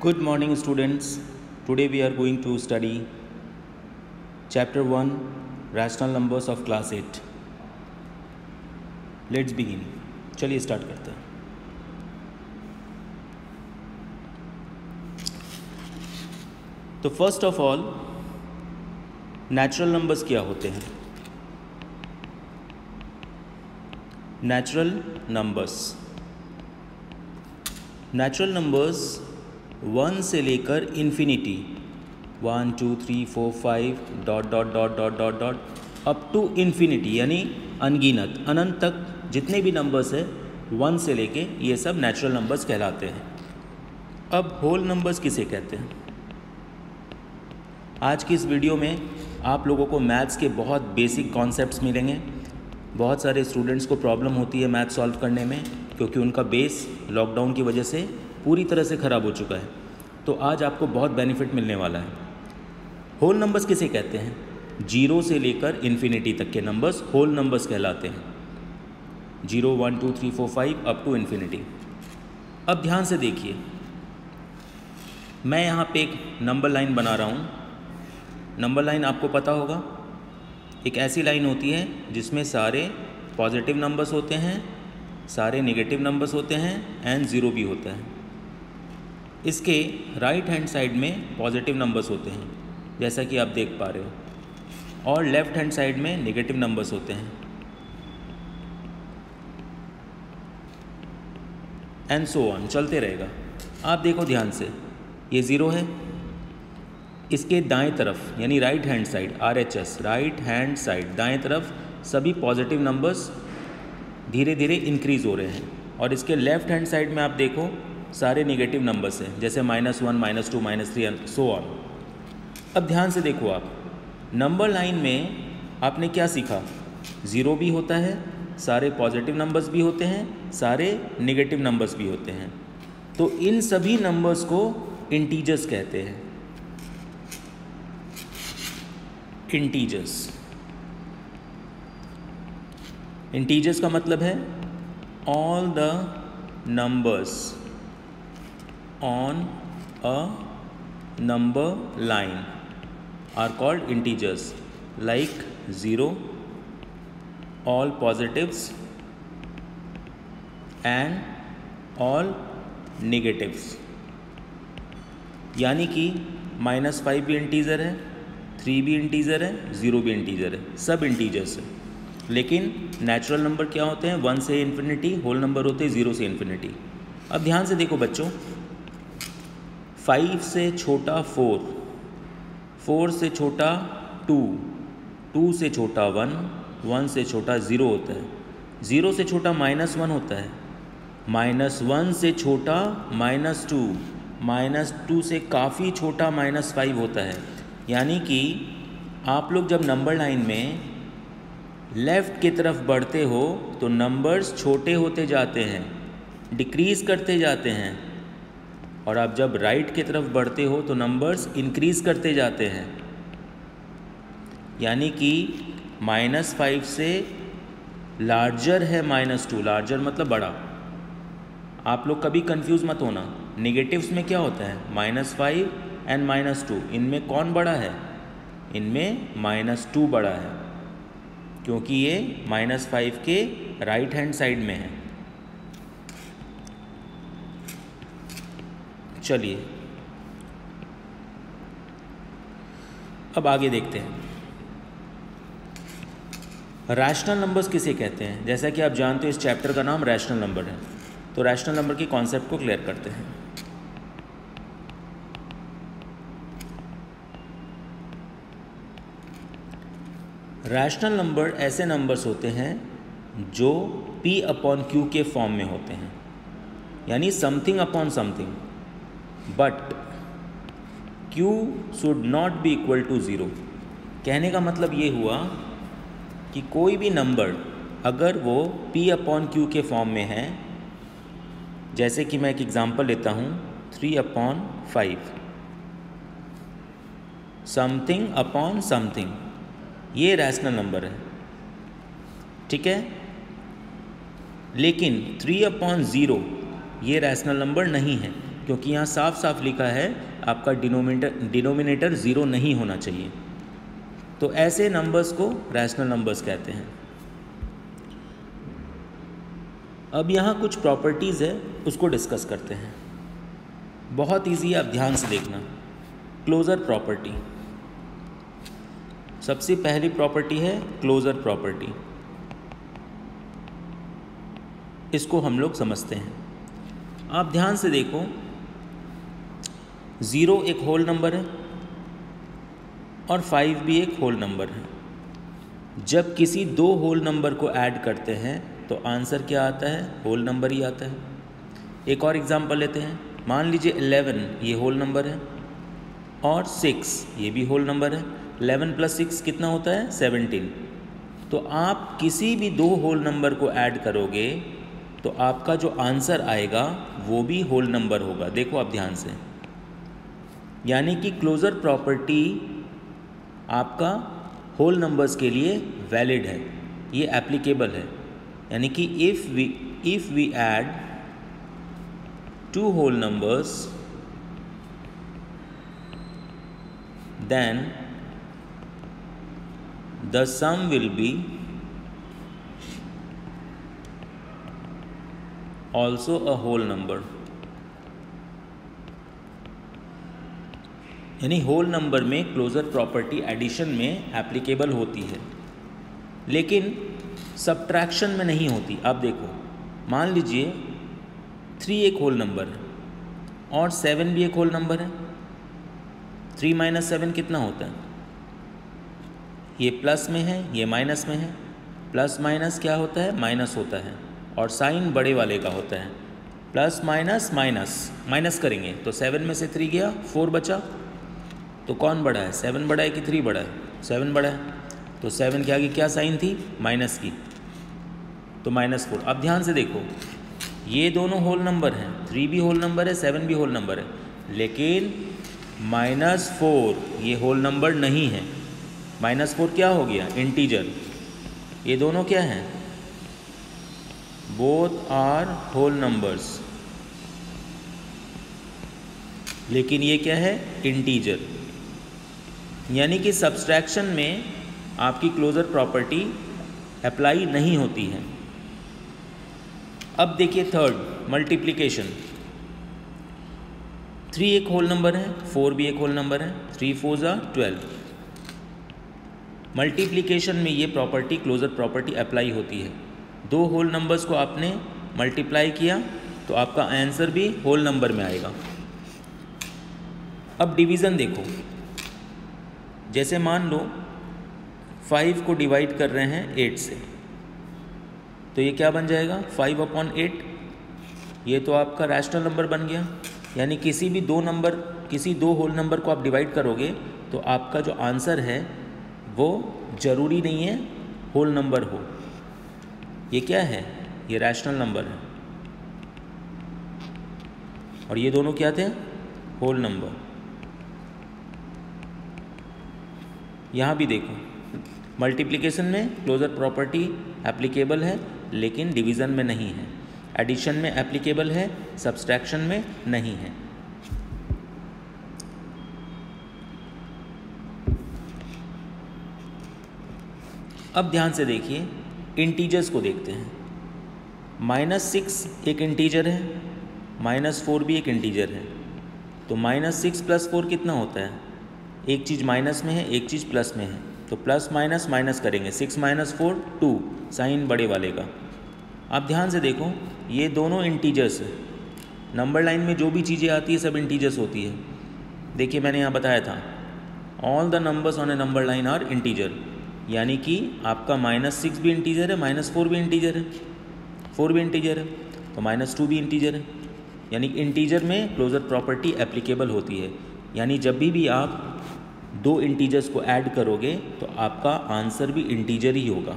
Good morning, students. Today we are going to study Chapter 1 Rational Numbers of Class 8. Let's begin. चलिए start करते हैं. तो first of all natural numbers क्या होते हैं? Natural numbers 1 से लेकर infinity 1 2 3 4 5 dot dot dot dot dot dot up to infinity यानी अनगिनत अनंत तक जितने भी नंबर्स है 1 से लेके ये सब नेचुरल नंबर्स कहलाते हैं. अब होल नंबर्स किसे कहते हैं? आज की इस वीडियो में आप लोगों को मैथ्स के बहुत बेसिक कॉन्सेप्ट्स मिलेंगे. बहुत सारे स्टूडेंट्स को प्रॉब्लम होती है मैथ सॉल्व करने में क्योंकि उनका बेस लॉकडाउन की वजह से पूरी तरह से ख़राब हो चुका है. तो आज आपको बहुत बेनिफिट मिलने वाला है. होल नंबर्स किसे कहते हैं? 0 से लेकर इन्फिनिटी तक के नंबर्स होल नंबर्स कहलाते हैं. 0 1 2 3 4 5 अप टू इन्फिनिटी. अब ध्यान से देखिए, मैं यहाँ पे एक नंबर लाइन बना रहा हूँ. नंबर लाइन आपको पता होगा, एक ऐसी लाइन होती है जिसमें सारे पॉजिटिव नंबर्स होते हैं, सारे नेगेटिव नंबर्स होते हैं एंड ज़ीरो भी होता है. इसके राइट हैंड साइड में पॉजिटिव नंबर्स होते हैं जैसा कि आप देख पा रहे हो, और लेफ़्ट हैंड साइड में नेगेटिव नंबर्स होते हैं एंड सो ऑन, चलते रहेगा. आप देखो ध्यान से, ये ज़ीरो है. इसके दाएं तरफ यानी right hand side RHS right hand side दाएं तरफ सभी पॉजिटिव नंबर्स धीरे धीरे इंक्रीज़ हो रहे हैं, और इसके लेफ़्ट हैंड साइड में आप देखो सारे नेगेटिव नंबर्स हैं जैसे -1 -2 -3 एंड सो ऑन. अब ध्यान से देखो, आप नंबर लाइन में आपने क्या सीखा? ज़ीरो भी होता है, सारे पॉजिटिव नंबर्स भी होते हैं, सारे नेगेटिव नंबर्स भी होते हैं. तो इन सभी नंबर्स को इंटीजर्स कहते हैं. इंटीजर्स का मतलब है all the numbers on a number line are called integers, like 0, all positives and all negatives. यानी कि -5 भी इंटीजर है, 3 भी इंटीजर है, 0 भी इंटीजर है, सब इंटीजर्स है. लेकिन नेचुरल नंबर क्या होते हैं? 1 से इन्फिनिटी. होल नंबर होते हैं 0 से इन्फिनिटी. अब ध्यान से देखो बच्चों, 5 से छोटा 4, 4 से छोटा 2, 2 से छोटा 1, 1 से छोटा 0 होता है, 0 से छोटा -1 होता है, -1 से छोटा -2, -2 से काफ़ी छोटा -5 होता है. यानी कि आप लोग जब नंबर लाइन में लेफ़्ट की तरफ बढ़ते हो तो नंबर्स छोटे होते जाते हैं, डिक्रीज़ करते जाते हैं, और आप जब राइट की तरफ बढ़ते हो तो नंबर्स इंक्रीज़ करते जाते हैं. यानी कि -5 से लार्जर है -2. लार्जर मतलब बड़ा. आप लोग कभी कंफ्यूज मत होना, नेगेटिव्स में क्या होता है? -5 एंड -2. इनमें कौन बड़ा है? इनमें -2 बड़ा है, क्योंकि ये -5 के राइट हैंड साइड में है. चलिए अब आगे देखते हैं. रैशनल नंबर्स किसे कहते हैं? जैसा कि आप जानते हो इस चैप्टर का नाम रैशनल नंबर है, तो रैशनल नंबर के कॉन्सेप्ट को क्लियर करते हैं. रैशनल नंबर ऐसे नंबर्स होते हैं जो P/Q के फॉर्म में होते हैं, यानी something upon something, but Q should not be equal to 0. कहने का मतलब ये हुआ कि कोई भी नंबर अगर वो P/Q के फॉर्म में है, जैसे कि मैं एक एग्जांपल लेता हूँ 3/5, समथिंग अपॉन समथिंग, ये रैशनल नंबर है. ठीक है, लेकिन 3/0 ये रैशनल नंबर नहीं है. क्योंकि यहाँ साफ साफ लिखा है आपका डिनोमिनेटर ज़ीरो नहीं होना चाहिए। तो ऐसे नंबर्स को रैशनल नंबर्स कहते हैं। अब यहाँ कुछ प्रॉपर्टीज़ है, उसको डिस्कस करते हैं। बहुत इजी है, आप ध्यान से देखना। क्लोज़र प्रॉपर्टी, सबसे पहली प्रॉपर्टी है क्लोज़र प्रॉपर्टी। इसको हम लोग समझते हैं। आप ध्यान से देखो, 0 एक होल नंबर है और 5 भी एक होल नंबर है। जब किसी दो होल नंबर को ऐड करते हैं तो आंसर क्या आता है? होल नंबर ही आता है। एक और एग्जांपल लेते हैं। मान लीजिए 11 ये होल नंबर है और 6 ये भी होल नंबर है। 11 + 6 कितना होता है? 17। तो आप किसी भी दो होल नंबर को ऐड करोगे तो आपका जो आंसर आएगा वो भी होल नंबर होगा। देखो आप ध्यान से, यानी कि क्लोज़र प्रॉपर्टी आपका होल नंबर्स के लिए वैलिड है, ये एप्लीकेबल है। यानी कि if we add two whole numbers then the sum will be also a whole number. यानी होल नंबर में क्लोज़र प्रॉपर्टी एडिशन में एप्लीकेबल होती है, लेकिन सब्ट्रैक्शन में नहीं होती। आप देखो, मान लीजिए 3 एक होल नंबर है और 7 भी एक होल नंबर है। 3 - 7 कितना होता है? ये प्लस में है, ये माइनस में है। प्लस माइनस क्या होता है? माइनस होता है, और साइन बड़े वाले का होता है। प्लस माइनस माइनस, माइनस करेंगे तो 7 में से 3 गया, 4 बचा। तो कौन बड़ा है? 7 बड़ा है कि 3 बड़ा है? 7 बड़ा है। तो 7 के आगे क्या साइन थी? माइनस की, तो -4। अब ध्यान से देखो, ये दोनों होल नंबर हैं। 3 भी होल नंबर है, 7 भी होल नंबर है, लेकिन -4 ये होल नंबर नहीं है। -4 क्या हो गया? इंटीजर। ये दोनों क्या हैं? बोथ आर होल नंबर्स, लेकिन ये क्या है? इंटीजर। यानी कि सब्सट्रैक्शन में आपकी क्लोज़र प्रॉपर्टी अप्लाई नहीं होती है। अब देखिए थर्ड, मल्टीप्लिकेशन। 3 एक होल नंबर है, 4 भी एक होल नंबर है। 3 × 4 = 12। मल्टीप्लिकेशन में ये प्रॉपर्टी, क्लोज़र प्रॉपर्टी अप्लाई होती है। दो होल नंबर्स को आपने मल्टीप्लाई किया तो आपका आंसर भी होल नंबर में आएगा। अब डिवीज़न देखो, जैसे मान लो 5 को डिवाइड कर रहे हैं 8 से, तो ये क्या बन जाएगा? 5/8। ये तो आपका रैशनल नंबर बन गया। यानी किसी दो होल नंबर को आप डिवाइड करोगे तो आपका जो आंसर है वो ज़रूरी नहीं है होल नंबर हो। ये क्या है? ये रैशनल नंबर है, और ये दोनों क्या थे? Whole number. यहाँ भी देखो, मल्टीप्लिकेशन में क्लोज़र प्रॉपर्टी एप्लीकेबल है, लेकिन डिवीज़न में नहीं है। एडिशन में एप्लीकेबल है, सब्सट्रैक्शन में नहीं है। अब ध्यान से देखिए, इंटीजर्स को देखते हैं। -6 एक इंटीजर है, -4 भी एक इंटीजर है। तो -6 + 4 कितना होता है? एक चीज़ माइनस में है, एक चीज़ प्लस में है, तो प्लस माइनस माइनस करेंगे। 6 - 4 2, साइन बड़े वाले का। आप ध्यान से देखो, ये दोनों इंटीजर्स है। नंबर लाइन में जो भी चीज़ें आती है सब इंटीजर्स होती है। देखिए मैंने यहाँ बताया था, all the numbers on a number line are integer. यानी कि आपका -6 भी इंटीजर है, -4 भी इंटीजर है, 4 भी इंटीजर है, तो -2 भी इंटीजर है। यानी इंटीजर में क्लोज़र प्रॉपर्टी एप्लीकेबल होती है। यानी जब भी आप दो इंटीजर्स को ऐड करोगे तो आपका आंसर भी इंटीजर ही होगा।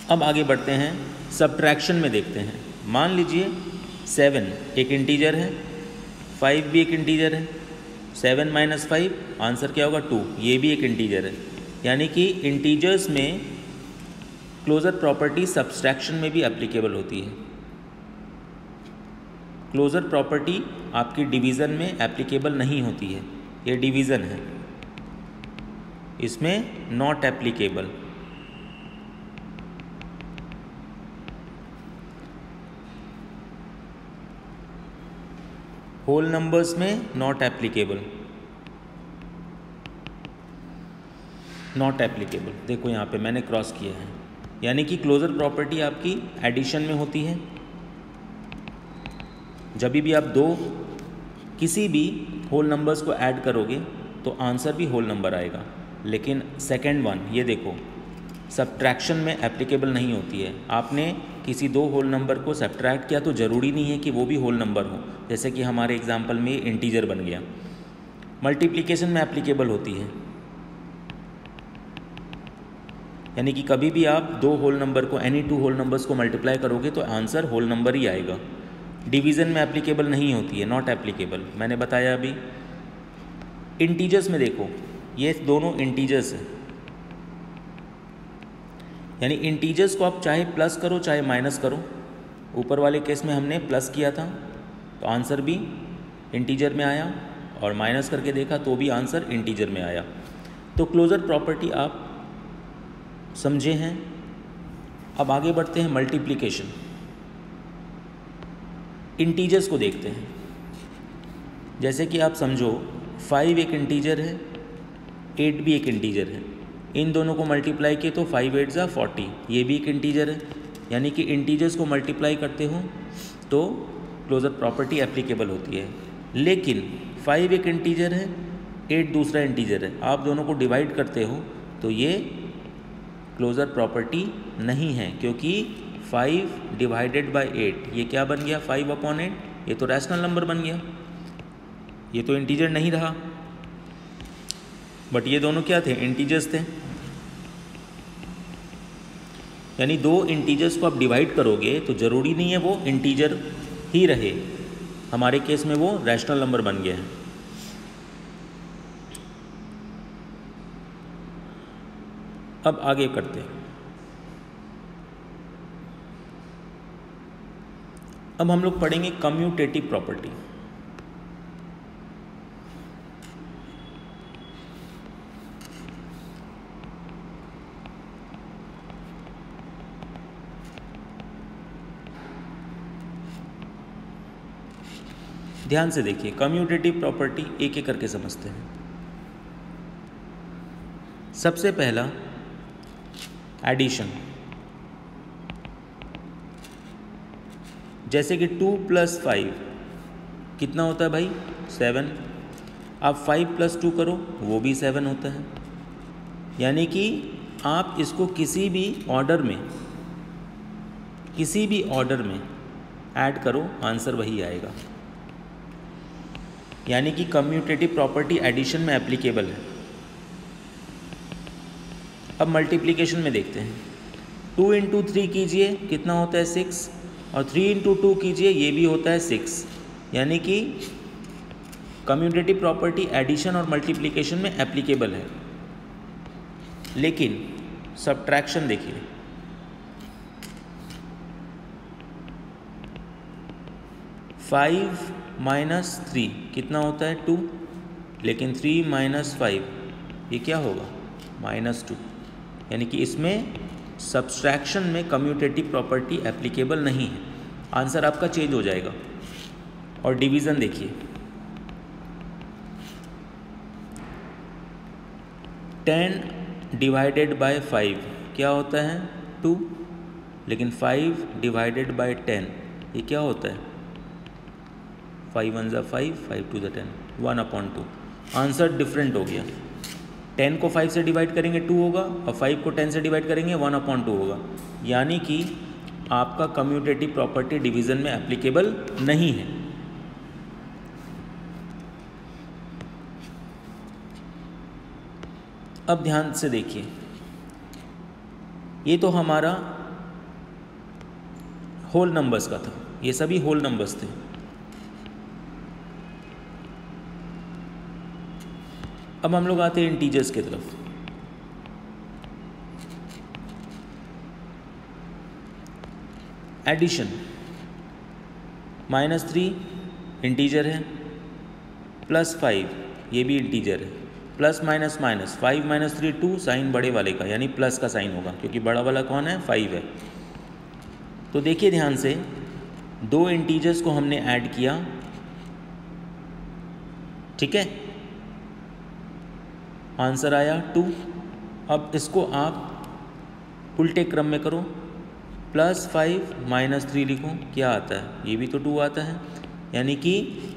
अब आगे बढ़ते हैं, सब्ट्रैक्शन में देखते हैं। मान लीजिए 7 एक इंटीजर है, 5 भी एक इंटीजर है। 7 - 5 आंसर क्या होगा? 2। ये भी एक इंटीजर है। यानी कि इंटीजर्स में क्लोज़र प्रॉपर्टी सब्ट्रैक्शन में भी एप्लीकेबल होती है। क्लोजर प्रॉपर्टी आपकी डिवीज़न में एप्लीकेबल नहीं होती है, ये डिवीज़न है, इसमें नॉट एप्लीकेबल। होल नंबर्स में नॉट एप्लीकेबल, नॉट एप्लीकेबल। देखो यहाँ पे मैंने क्रॉस किया है, यानी कि क्लोजर प्रॉपर्टी आपकी एडिशन में होती है। जब भी आप दो किसी भी होल नंबर्स को ऐड करोगे तो आंसर भी होल नंबर आएगा। लेकिन सेकंड वन, ये देखो, सब्ट्रैक्शन में एप्लीकेबल नहीं होती है। आपने किसी दो होल नंबर को सब्ट्रैक्ट किया तो ज़रूरी नहीं है कि वो भी होल नंबर हो, जैसे कि हमारे एग्जाम्पल में इंटीजर बन गया। मल्टीप्लिकेशन में एप्लीकेबल होती है, यानी कि कभी भी आप दो होल नंबर को, एनी टू होल नंबर्स को मल्टीप्लाई करोगे तो आंसर होल नंबर ही आएगा। डिवीज़न में एप्लीकेबल नहीं होती है, नॉट एप्लीकेबल, मैंने बताया अभी। इंटीजर्स में देखो, ये दोनों इंटीजर्स हैं, यानी इंटीजर्स को आप चाहे प्लस करो चाहे माइनस करो। ऊपर वाले केस में हमने प्लस किया था तो आंसर भी इंटीजर में आया, और माइनस करके देखा तो भी आंसर इंटीजर में आया। तो क्लोजर प्रॉपर्टी आप समझे हैं। अब आगे बढ़ते हैं मल्टीप्लिकेशन। इंटीजर्स को देखते हैं। जैसे कि आप समझो 5 एक इंटीजर है, 8 भी एक इंटीजर है। इन दोनों को मल्टीप्लाई किए तो 5 8 ज़ा 40, ये भी एक इंटीजर है। यानी कि इंटीजर्स को मल्टीप्लाई करते हो तो क्लोजर प्रॉपर्टी एप्लीकेबल होती है। लेकिन 5 एक इंटीजर है, 8 दूसरा इंटीजर है, आप दोनों को डिवाइड करते हो तो ये क्लोजर प्रॉपर्टी नहीं है, क्योंकि 5 डिवाइडेड बाय 8 ये क्या बन गया, 5/8, ये तो रैशनल नंबर बन गया, ये तो इंटीजर नहीं रहा। बट ये दोनों क्या थे, इंटीजर्स थे। यानी दो इंटीजर्स को आप डिवाइड करोगे तो ज़रूरी नहीं है वो इंटीजर ही रहे, हमारे केस में वो रैशनल नंबर बन गया है। अब आगे करते हैं। अब हम लोग पढ़ेंगे कम्यूटेटिव प्रॉपर्टी। ध्यान से देखिए, कम्यूटेटिव प्रॉपर्टी एक एक करके समझते हैं। सबसे पहला एडिशन। जैसे कि 2 + 5 कितना होता है भाई, 7। आप 5 + 2 करो वो भी 7 होता है। यानी कि आप इसको किसी भी ऑर्डर में ऐड करो, आंसर वही आएगा। यानी कि कम्यूटेटिव प्रॉपर्टी एडिशन में एप्लीकेबल है। अब मल्टीप्लिकेशन में देखते हैं। 2 × 3 कीजिए, कितना होता है, 6, और 3 × 2 कीजिए, ये भी होता है 6। यानी कि कम्यूटेटिव प्रॉपर्टी एडिशन और मल्टीप्लिकेशन में एप्लीकेबल है। लेकिन सब्ट्रैक्शन देखिए, फाइव माइनस 3 कितना होता है, 2। लेकिन 3 - 5 ये क्या होगा, -2। यानी कि इसमें सब्ट्रैक्शन में कम्यूटेटिव प्रॉपर्टी एप्लीकेबल नहीं है, आंसर आपका चेंज हो जाएगा। और डिवीज़न देखिए, 10 डिवाइडेड बाय 5 क्या होता है, 2। लेकिन 5 डिवाइडेड बाय 10 ये क्या होता है, 5 1 ज़ा 5, 5 2 ज़ा 10, 1/2। आंसर डिफरेंट हो गया। 10 को 5 से डिवाइड करेंगे 2 होगा, और 5 को 10 से डिवाइड करेंगे 1/2 होगा। यानी कि आपका कम्यूटेटिव प्रॉपर्टी डिवीज़न में एप्लीकेबल नहीं है। अब ध्यान से देखिए, ये तो हमारा होल नंबर्स का था, ये सभी होल नंबर्स थे। अब हम लोग आते हैं इंटीजर्स की तरफ। एडिशन, -3 इंटीजर है, +5 ये भी इंटीजर है, प्लस माइनस माइनस 5 - 3 2, साइन बड़े वाले का यानी प्लस का साइन होगा क्योंकि बड़ा वाला कौन है 5 है। तो देखिए ध्यान से, दो इंटीजर्स को हमने ऐड किया, ठीक है, आंसर आया 2। अब इसको आप उल्टे क्रम में करो, +5 - 3 लिखो, क्या आता है, ये भी तो 2 आता है, यानी कि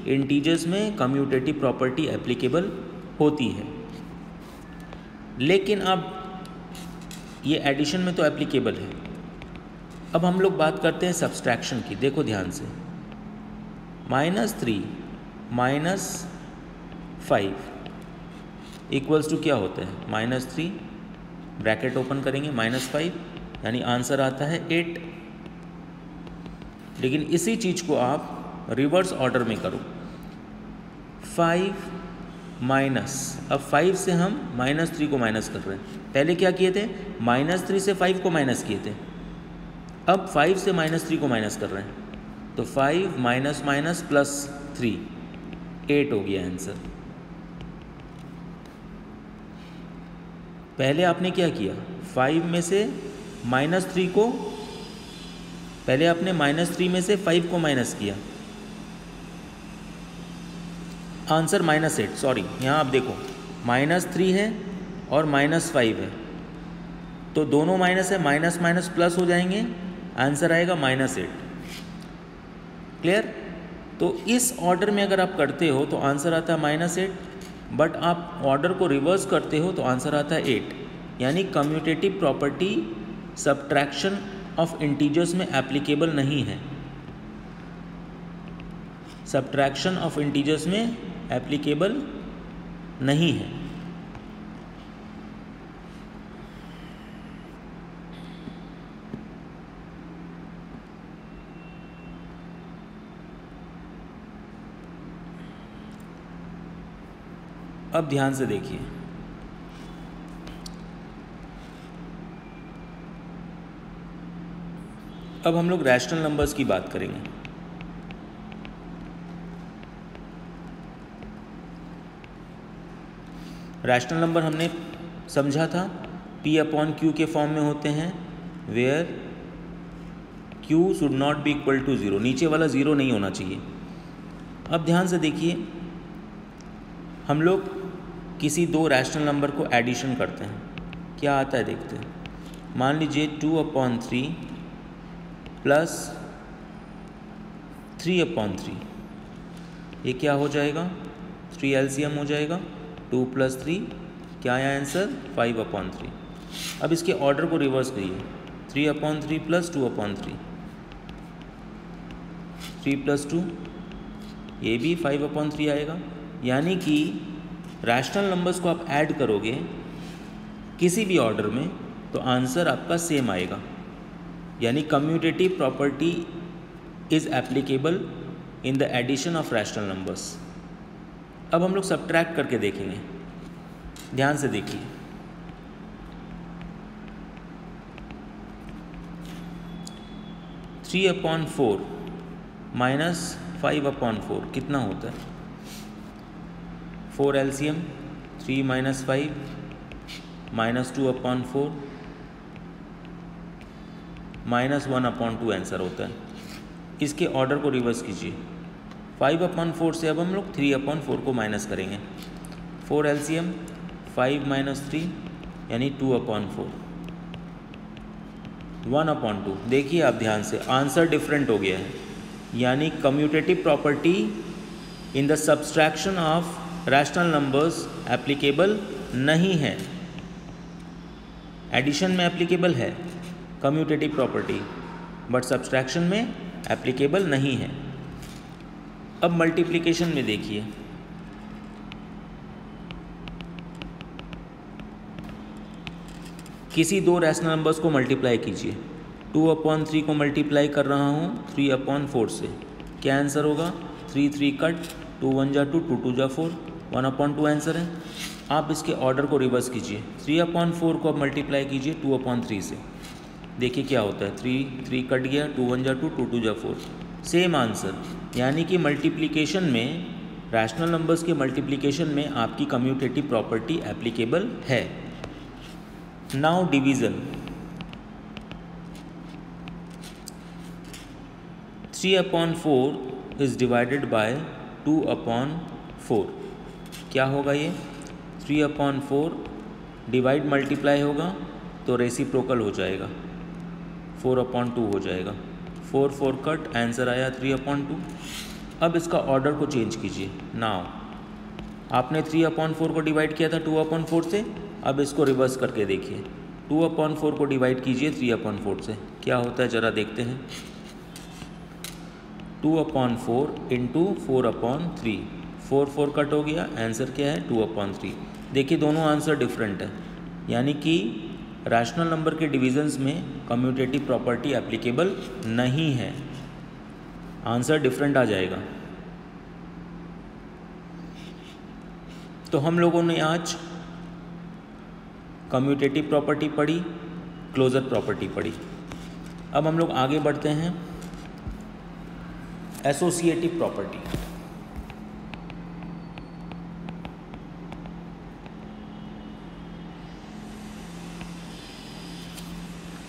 इंटीजर्स में कम्यूटेटिव प्रॉपर्टी एप्लीकेबल होती है। लेकिन अब ये एडिशन में तो एप्लीकेबल है। अब हम लोग बात करते हैं सब्सट्रैक्शन की। देखो ध्यान से, -3 - 5 इक्वल्स टू क्या होता है, -3 ब्रैकेट ओपन करेंगे -5, यानी आंसर आता है 8। लेकिन इसी चीज़ को आप रिवर्स ऑर्डर में करो, 5 माइनस, अब 5 से हम -3 को माइनस कर रहे हैं। पहले क्या किए थे, -3 से 5 को माइनस किए थे, अब 5 से -3 को माइनस कर रहे हैं, तो 5 माइनस माइनस +3 8 हो गया आंसर। पहले आपने क्या किया, 5 में से -3 को, पहले आपने -3 में से 5 को माइनस किया, आंसर -8। सॉरी, यहाँ आप देखो -3 है और -5 है, तो दोनों माइनस है, माइनस माइनस प्लस हो जाएंगे, आंसर आएगा -8। क्लियर। तो इस ऑर्डर में अगर आप करते हो तो आंसर आता है -8, बट आप ऑर्डर को रिवर्स करते हो तो आंसर आता है 8। यानी commutative property subtraction of integers में एप्लीकेबल नहीं है, सब्ट्रैक्शन ऑफ इंटीजर्स में एप्लीकेबल नहीं है। अब ध्यान से देखिए, अब हम लोग रैशनल नंबर्स की बात करेंगे। रैशनल नंबर हमने समझा था P/Q के फॉर्म में होते हैं, where Q should not be equal to 0, नीचे वाला 0 नहीं होना चाहिए। अब ध्यान से देखिए, हम लोग किसी दो रैशनल नंबर को एडिशन करते हैं, क्या आता है देखते हैं। मान लीजिए 2/3 प्लस 3/3, ये क्या हो जाएगा, 3 LCM हो जाएगा, 2 + 3 क्या आया आंसर 5/3। अब इसके ऑर्डर को रिवर्स करिए, 3/3 प्लस 2/3, 3 + 2 ये भी 5/3 आएगा। यानी कि रैशनल नंबर्स को आप ऐड करोगे किसी भी ऑर्डर में तो आंसर आपका सेम आएगा, यानी commutative property is applicable in the addition of rational numbers. अब हम लोग सब्ट्रैक्ट करके देखेंगे, ध्यान से देखिए। (3/4 - 5/4 कितना होता है, 4 LCM, 3 - 5 -2/4 -1/2 आंसर होता है। इसके ऑर्डर को रिवर्स कीजिए, 5/4 से अब हम लोग 3/4 को माइनस करेंगे, 4 LCM, 5 - 3 यानी 2/4, 1/2। देखिए आप ध्यान से, आंसर डिफरेंट हो गया है, यानी commutative property in the subtraction of rational numbers applicable नहीं है। एडिशन में एप्लीकेबल है कम्यूटेटिव प्रॉपर्टी, बट सब्सट्रैक्शन में एप्लीकेबल नहीं है। अब मल्टीप्लिकेशन में देखिए, किसी दो रैशनल नंबर्स को मल्टीप्लाई कीजिए, 2/3 को मल्टीप्लाई कर रहा हूँ 3/4 से, क्या आंसर होगा, 3 3 कट, 2 1 जा 2, 2 2 जा 4, 1/2 आंसर है। आप इसके ऑर्डर को रिवर्स कीजिए, 3/4 को आप मल्टीप्लाई कीजिए 2/3 से, देखिए क्या होता है, 3 3 कट गया, 2 1 जा 2, 2 2 जा 4, सेम आंसर, यानी कि मल्टीप्लिकेशन में, रैशनल नंबर्स के मल्टीप्लिकेशन में आपकी कम्यूटेटिव प्रॉपर्टी एप्लीकेबल है। Now division, 3/4 is divided by 2/4। क्या होगा ये? 3/4 डिवाइड मल्टीप्लाई होगा तो रेसिप्रोकल हो जाएगा, 4/2 हो जाएगा। 4 कट, आंसर आया 3/2। अब इसका ऑर्डर को चेंज कीजिए। नाउ आपने 3/4 को डिवाइड किया था 2/4 से, अब इसको रिवर्स करके देखिए। 2/4 को डिवाइड कीजिए 3/4 से, क्या होता है ज़रा देखते हैं। 2/4 इंटू 4/3, 4 कट हो गया, आंसर क्या है 2/3। देखिए दोनों आंसर डिफरेंट है, यानी कि रैशनल नंबर के डिविजन्स में कम्यूटेटिव प्रॉपर्टी एप्लीकेबल नहीं है, आंसर डिफरेंट आ जाएगा। तो हम लोगों ने आज कम्यूटेटिव प्रॉपर्टी पढ़ी, क्लोजर प्रॉपर्टी पढ़ी। अब हम लोग आगे बढ़ते हैं एसोसिएटिव प्रॉपर्टी।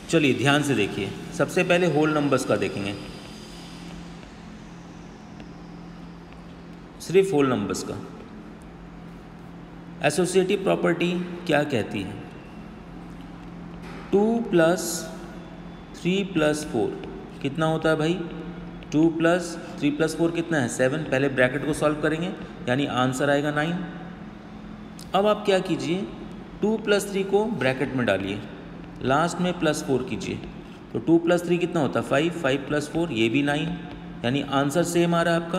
चलिए ध्यान से देखिए, सबसे पहले होल नंबर्स का देखेंगे, सिर्फ होल नंबर्स का। एसोसिएटिव प्रॉपर्टी क्या कहती है? 2 + 3 + 4 कितना होता है भाई? 2 + 3 + 4 कितना है? 7। पहले ब्रैकेट को सॉल्व करेंगे, यानी आंसर आएगा 9। अब आप क्या कीजिए, 2 + 3 को ब्रैकेट में डालिए, लास्ट में +4 कीजिए, तो 2 + 3 कितना होता है? 5, 5 + 4 ये भी 9, यानी आंसर सेम आ रहा है आपका।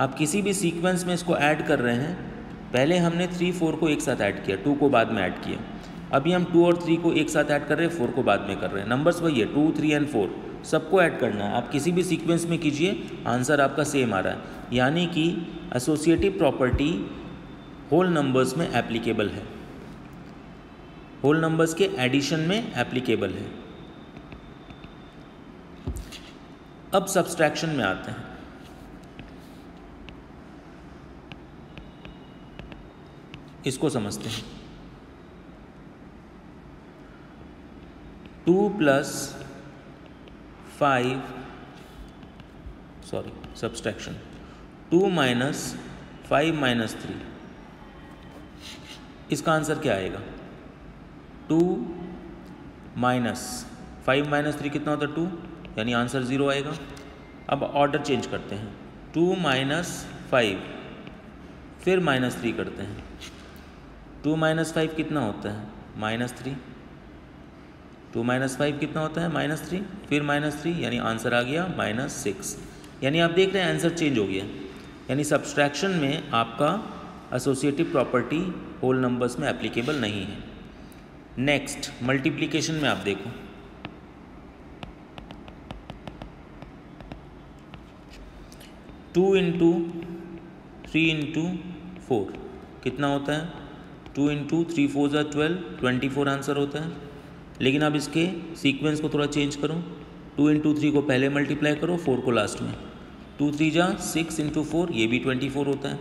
आप किसी भी सीक्वेंस में इसको ऐड कर रहे हैं, पहले हमने 3, 4 को एक साथ ऐड किया, 2 को बाद में ऐड किया, अभी हम 2 और 3 को एक साथ ऐड कर रहे हैं, 4 को बाद में कर रहे हैं। नंबर्स वही है, 2, 3 एंड 4 सबको ऐड करना है। आप किसी भी सीक्वेंस में कीजिए, आंसर आपका सेम आ रहा है, यानी कि एसोसिएटिव प्रॉपर्टी होल नंबर्स में एप्लीकेबल है, होल नंबर्स के एडिशन में एप्लीकेबल है। अब सब्सट्रैक्शन में आते हैं। इसको समझते हैं। 2 + 5, सॉरी सब्सट्रैक्शन, 2 - 5 - 3, इसका आंसर क्या आएगा? 2 - 5 - 3 कितना होता है? 2, यानी आंसर 0 आएगा। अब ऑर्डर चेंज करते हैं, 2 - 5 फिर -3 करते हैं, 2 - 5 कितना होता है? -3। 2 - 5 कितना होता है? -3, फिर -3, यानी आंसर आ गया -6। यानी आप देख रहे हैं आंसर चेंज हो गया, यानी सब्सट्रैक्शन में आपका एसोसिएटिव प्रॉपर्टी होल नंबर्स में एप्लीकेबल नहीं है। नेक्स्ट मल्टीप्लिकेशन में आप देखो, टू इंटू 3 × 4 कितना होता है? 2 × 3 × 4 = 12, 24 आंसर होता है। लेकिन अब इसके सीक्वेंस को थोड़ा चेंज करो, 2 × 3 को पहले मल्टीप्लाई करो, 4 को लास्ट में, 2 × 3 = 6 × 4 ये भी 24 होता है,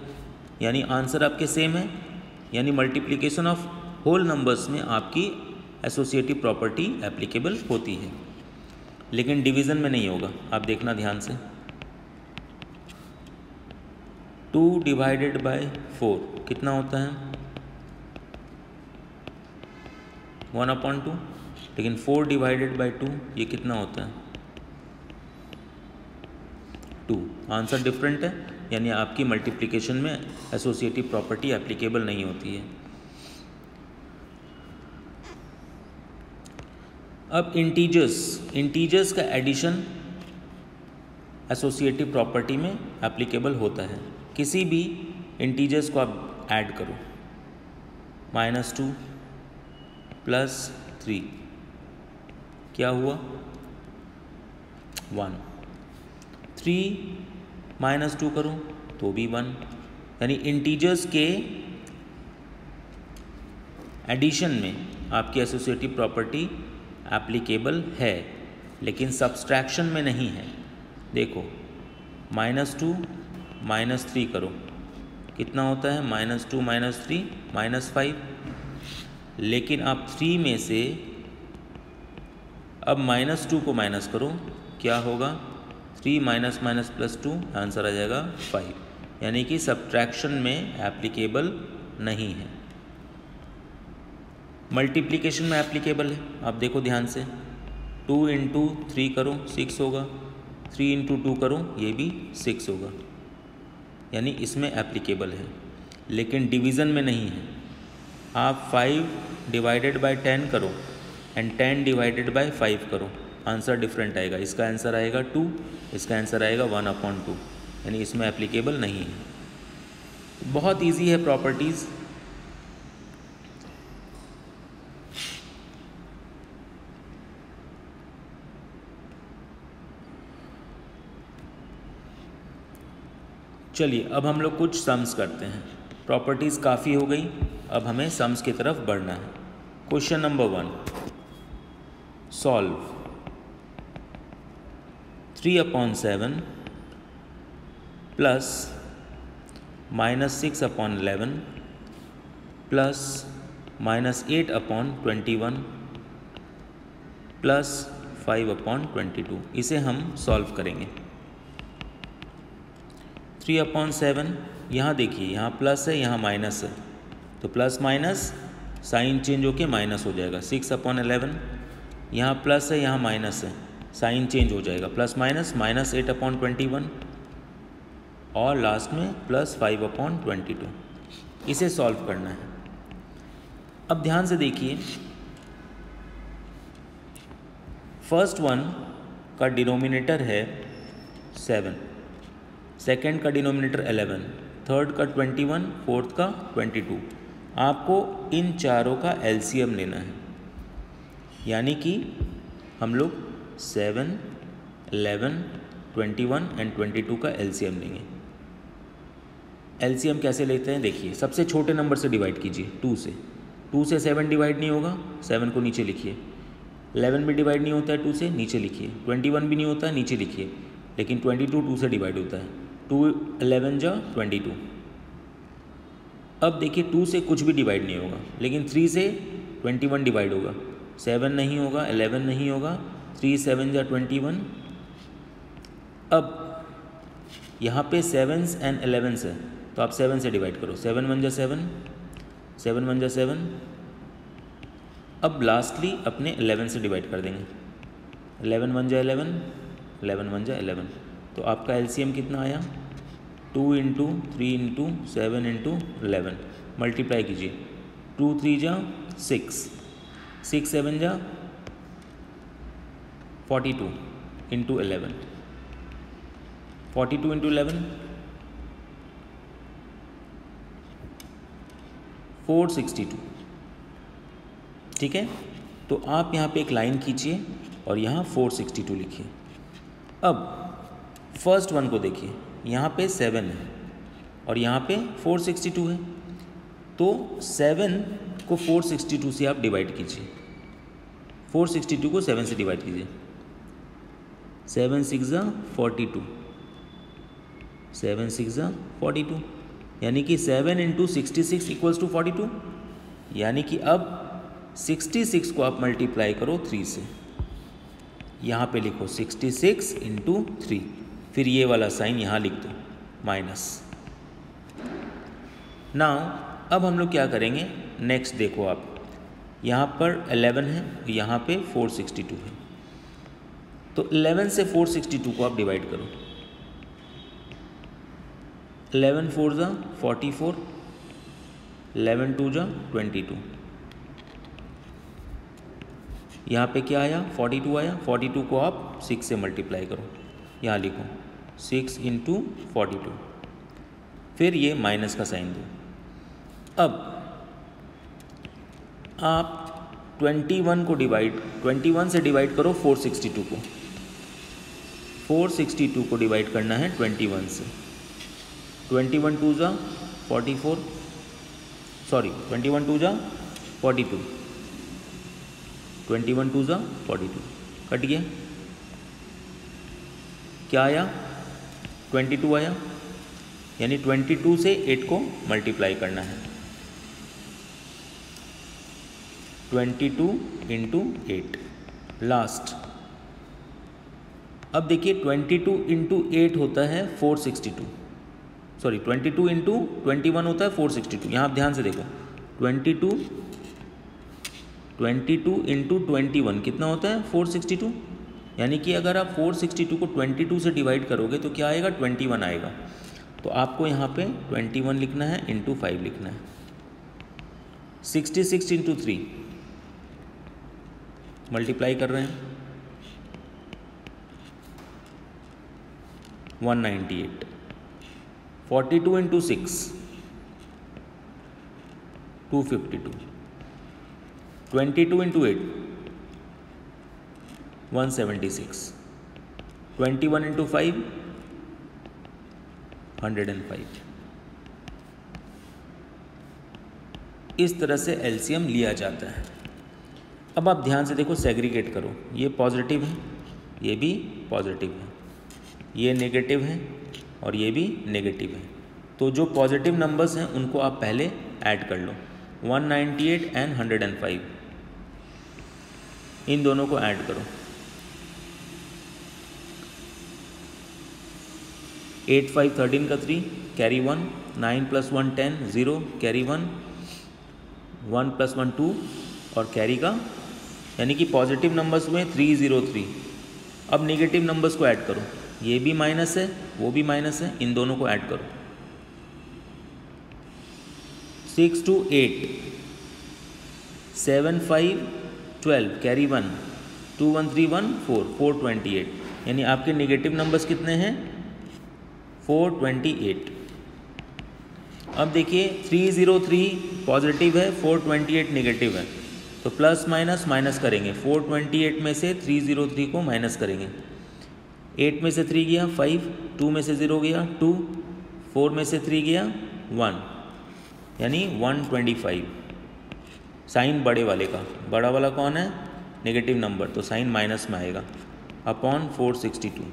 यानी आंसर आपके सेम है। यानी मल्टीप्लिकेशन ऑफ होल नंबर्स में आपकी एसोसिएटिव प्रॉपर्टी एप्लीकेबल होती है, लेकिन डिवीज़न में नहीं होगा। आप देखना ध्यान से, 2 / 4 कितना होता है? 1/2। लेकिन 4 / 2 ये कितना होता है? 2। आंसर डिफरेंट है, यानी आपकी मल्टीप्लिकेशन में एसोसिएटिव प्रॉपर्टी एप्लीकेबल नहीं होती है। अब इंटीजर्स का एडिशन एसोसिएटिव प्रॉपर्टी में एप्लीकेबल होता है। किसी भी इंटीजर्स को आप ऐड करो, -2 + 3 क्या हुआ? 1। 3 - 2 करो तो भी 1, यानी इंटीजर्स के एडिशन में आपकी एसोसिएटिव प्रॉपर्टी एप्लीकेबल है, लेकिन सब्सट्रैक्शन में नहीं है। देखो -2 -3 करो, कितना होता है? -2 -3 -5। लेकिन आप 3 में से अब -2 को माइनस करो, क्या होगा? 3 माइनस माइनस प्लस 2, आंसर आ जाएगा 5। यानी कि सब्ट्रैक्शन में एप्लीकेबल नहीं है, मल्टीप्लिकेशन में एप्लीकेबल है। आप देखो ध्यान से, 2 इंटू 3 करो 6 होगा, 3 इंटू 2 करो ये भी 6 होगा, यानी इसमें एप्लीकेबल है। लेकिन डिवीज़न में नहीं है। आप 5 डिवाइडेड बाय 10 करो एंड 10 डिवाइडेड बाय 5 करो, आंसर डिफरेंट आएगा। इसका आंसर आएगा 2, इसका आंसर आएगा 1/2, यानी इसमें एप्लीकेबल नहीं है। बहुत इजी है प्रॉपर्टीज़। चलिए अब हम लोग कुछ सम्स करते हैं। प्रॉपर्टीज़ काफ़ी हो गई, अब हमें सम्स की तरफ बढ़ना है। Question number 1, solve 3/7 plus -6/11 plus -8/21 plus 5/22। इसे हम सॉल्व करेंगे। 3/7, यहाँ देखिए, यहाँ प्लस है, यहाँ माइनस है, तो प्लस माइनस साइन चेंज होके माइनस हो जाएगा। 6/11, यहाँ प्लस है, यहाँ माइनस है, साइन चेंज हो जाएगा, प्लस माइनस -8/21 और लास्ट में प्लस 5/22। इसे सॉल्व करना है। अब ध्यान से देखिए, फर्स्ट वन का डिनोमिनेटर है 7, सेकेंड का डिनोमिनेटर 11, थर्ड का 21, फोर्थ का 22। आपको इन चारों का एलसीएम लेना है, यानी कि हम लोग 7, 11, 21 एंड 22 का एलसीएम लेंगे। एलसीएम कैसे लेते हैं? देखिए, सबसे छोटे नंबर से डिवाइड कीजिए, 2 से। 2 से 7 डिवाइड नहीं होगा, 7 को नीचे लिखिए। 11 भी डिवाइड नहीं होता है 2 से, नीचे लिखिए। 21 भी नहीं होता है, नीचे लिखिए। लेकिन 22 2 से डिवाइड होता है। 2 11 जा 22। अब देखिए, 2 से कुछ भी डिवाइड नहीं होगा, लेकिन 3 से 21 डिवाइड होगा। 7 नहीं होगा, 11 नहीं होगा, 3 7 जा 21। अब यहाँ पे 7s एंड 11s है, तो आप 7 से डिवाइड करो। 7 1 जा 7, 7 1 जा 7। अब लास्टली अपने 11 से डिवाइड कर देंगे। 11 1 जा 11, 11 1 जा 11। तो आपका एलसीएम कितना आया? 2 इंटू 3 इंटू 7 इंटू 11। मल्टीप्लाई कीजिए। 2 3 जा 6, 6 7 जा 42 इंटू 11, 42 इंटू 11 462। ठीक है, तो आप यहाँ पे एक लाइन खींचिए और यहाँ 462 लिखिए। अब फर्स्ट वन को देखिए, यहाँ पे 7 है और यहाँ पे 462 है, तो 7 को 462 से आप डिवाइड कीजिए। 462 को 7 से डिवाइड कीजिए। 7 6 जा 42, 7 6 जा 42, यानी कि 7 इंटू 66 इक्वल्स टू 42। यानी कि अब 66 को आप मल्टीप्लाई करो 3 से। यहाँ पे लिखो 66 इंटू 3, फिर ये वाला साइन यहाँ लिख दो माइनस। नाउ अब हम लोग क्या करेंगे? नेक्स्ट देखो आप, यहाँ पर 11 है, यहाँ पे 462 है, तो 11 से 462 को आप डिवाइड करो। 11 4 जा 44, 11 2 जा 22। यहाँ पे क्या आया? 42 आया। 42 को आप 6 से मल्टीप्लाई करो, यहाँ लिखो 6 इंटू 42, फिर ये माइनस का साइन दो। अब आप 21 को डिवाइड 21 से डिवाइड करो 462 को। 462 को डिवाइड करना है 21 से। 21 2 जा 44, सॉरी 21 2 जा 42, 21 2 जा 42, कट गया। क्या आया, 22 आया, यानी 22 से 8 को मल्टीप्लाई करना है। 22 इंटू 8 लास्ट। अब देखिए 22 इंटू 8 होता है 462, सॉरी 22 इंटू 21 होता है 462। यहाँ आप ध्यान से देखो 22 इंटू 21 कितना होता है 462, यानी कि अगर आप 462 को 22 से डिवाइड करोगे तो क्या आएगा 21 आएगा। तो आपको यहाँ पे 21 लिखना है इंटू 5 लिखना है। 66 इंटू 3 मल्टीप्लाई कर रहे हैं 198। 42 इंटू 6 252। 22 इंटू 8 176। 21 इंटू 5 105। इस तरह से एलसीएम लिया जाता है। अब आप ध्यान से देखो, सेग्रीगेट करो, ये पॉजिटिव है, ये भी पॉजिटिव है, ये नेगेटिव है और ये भी नेगेटिव है। तो जो पॉजिटिव नंबर्स हैं उनको आप पहले ऐड कर लो। 198 एंड 105, इन दोनों को ऐड करो। 8 5 13 का 3 कैरी 1, 9 + 1 10 0 कैरी 1, 1 + 1 2 और कैरी का, यानी कि पॉजिटिव नंबर्स हुए 303। अब नेगेटिव नंबर्स को ऐड करो, ये भी माइनस है वो भी माइनस है, इन दोनों को ऐड करो। 6 2 8 7 5 12 कैरी 1, 2 1 3 1 4 428, यानी आपके नेगेटिव नंबर्स कितने हैं 428। अब देखिए 303 पॉजिटिव है, 428 नेगेटिव है, तो प्लस माइनस माइनस करेंगे। 428 में से 303 को माइनस करेंगे। 8 में से 3 गया 5, 2 में से 0 गया 2, 4 में से 3 गया 1, यानी 125। साइन बड़े वाले का, बड़ा वाला कौन है नेगेटिव नंबर, तो साइन माइनस में आएगा अपॉन 462।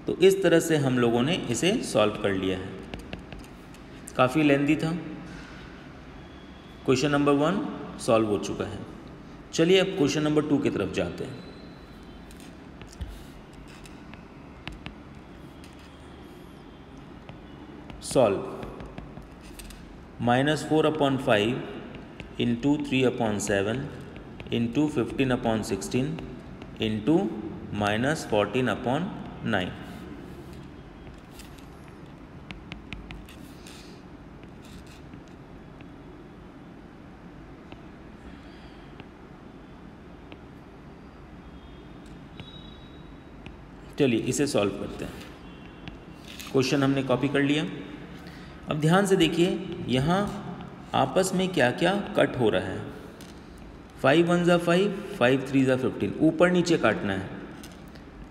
तो इस तरह से हम लोगों ने इसे सॉल्व कर लिया है। काफ़ी लेंदी था। क्वेश्चन नंबर 1 सॉल्व हो चुका है। चलिए अब क्वेश्चन नंबर 2 की तरफ जाते हैं। Solve -4/5 into 3/7 into 15/16 into -14/9। चलिए इसे सॉल्व करते हैं। क्वेश्चन हमने कॉपी कर लिया। अब ध्यान से देखिए यहाँ आपस में क्या क्या कट हो रहा है। 5 1 = 5, 5 3 = 15, ऊपर नीचे काटना है।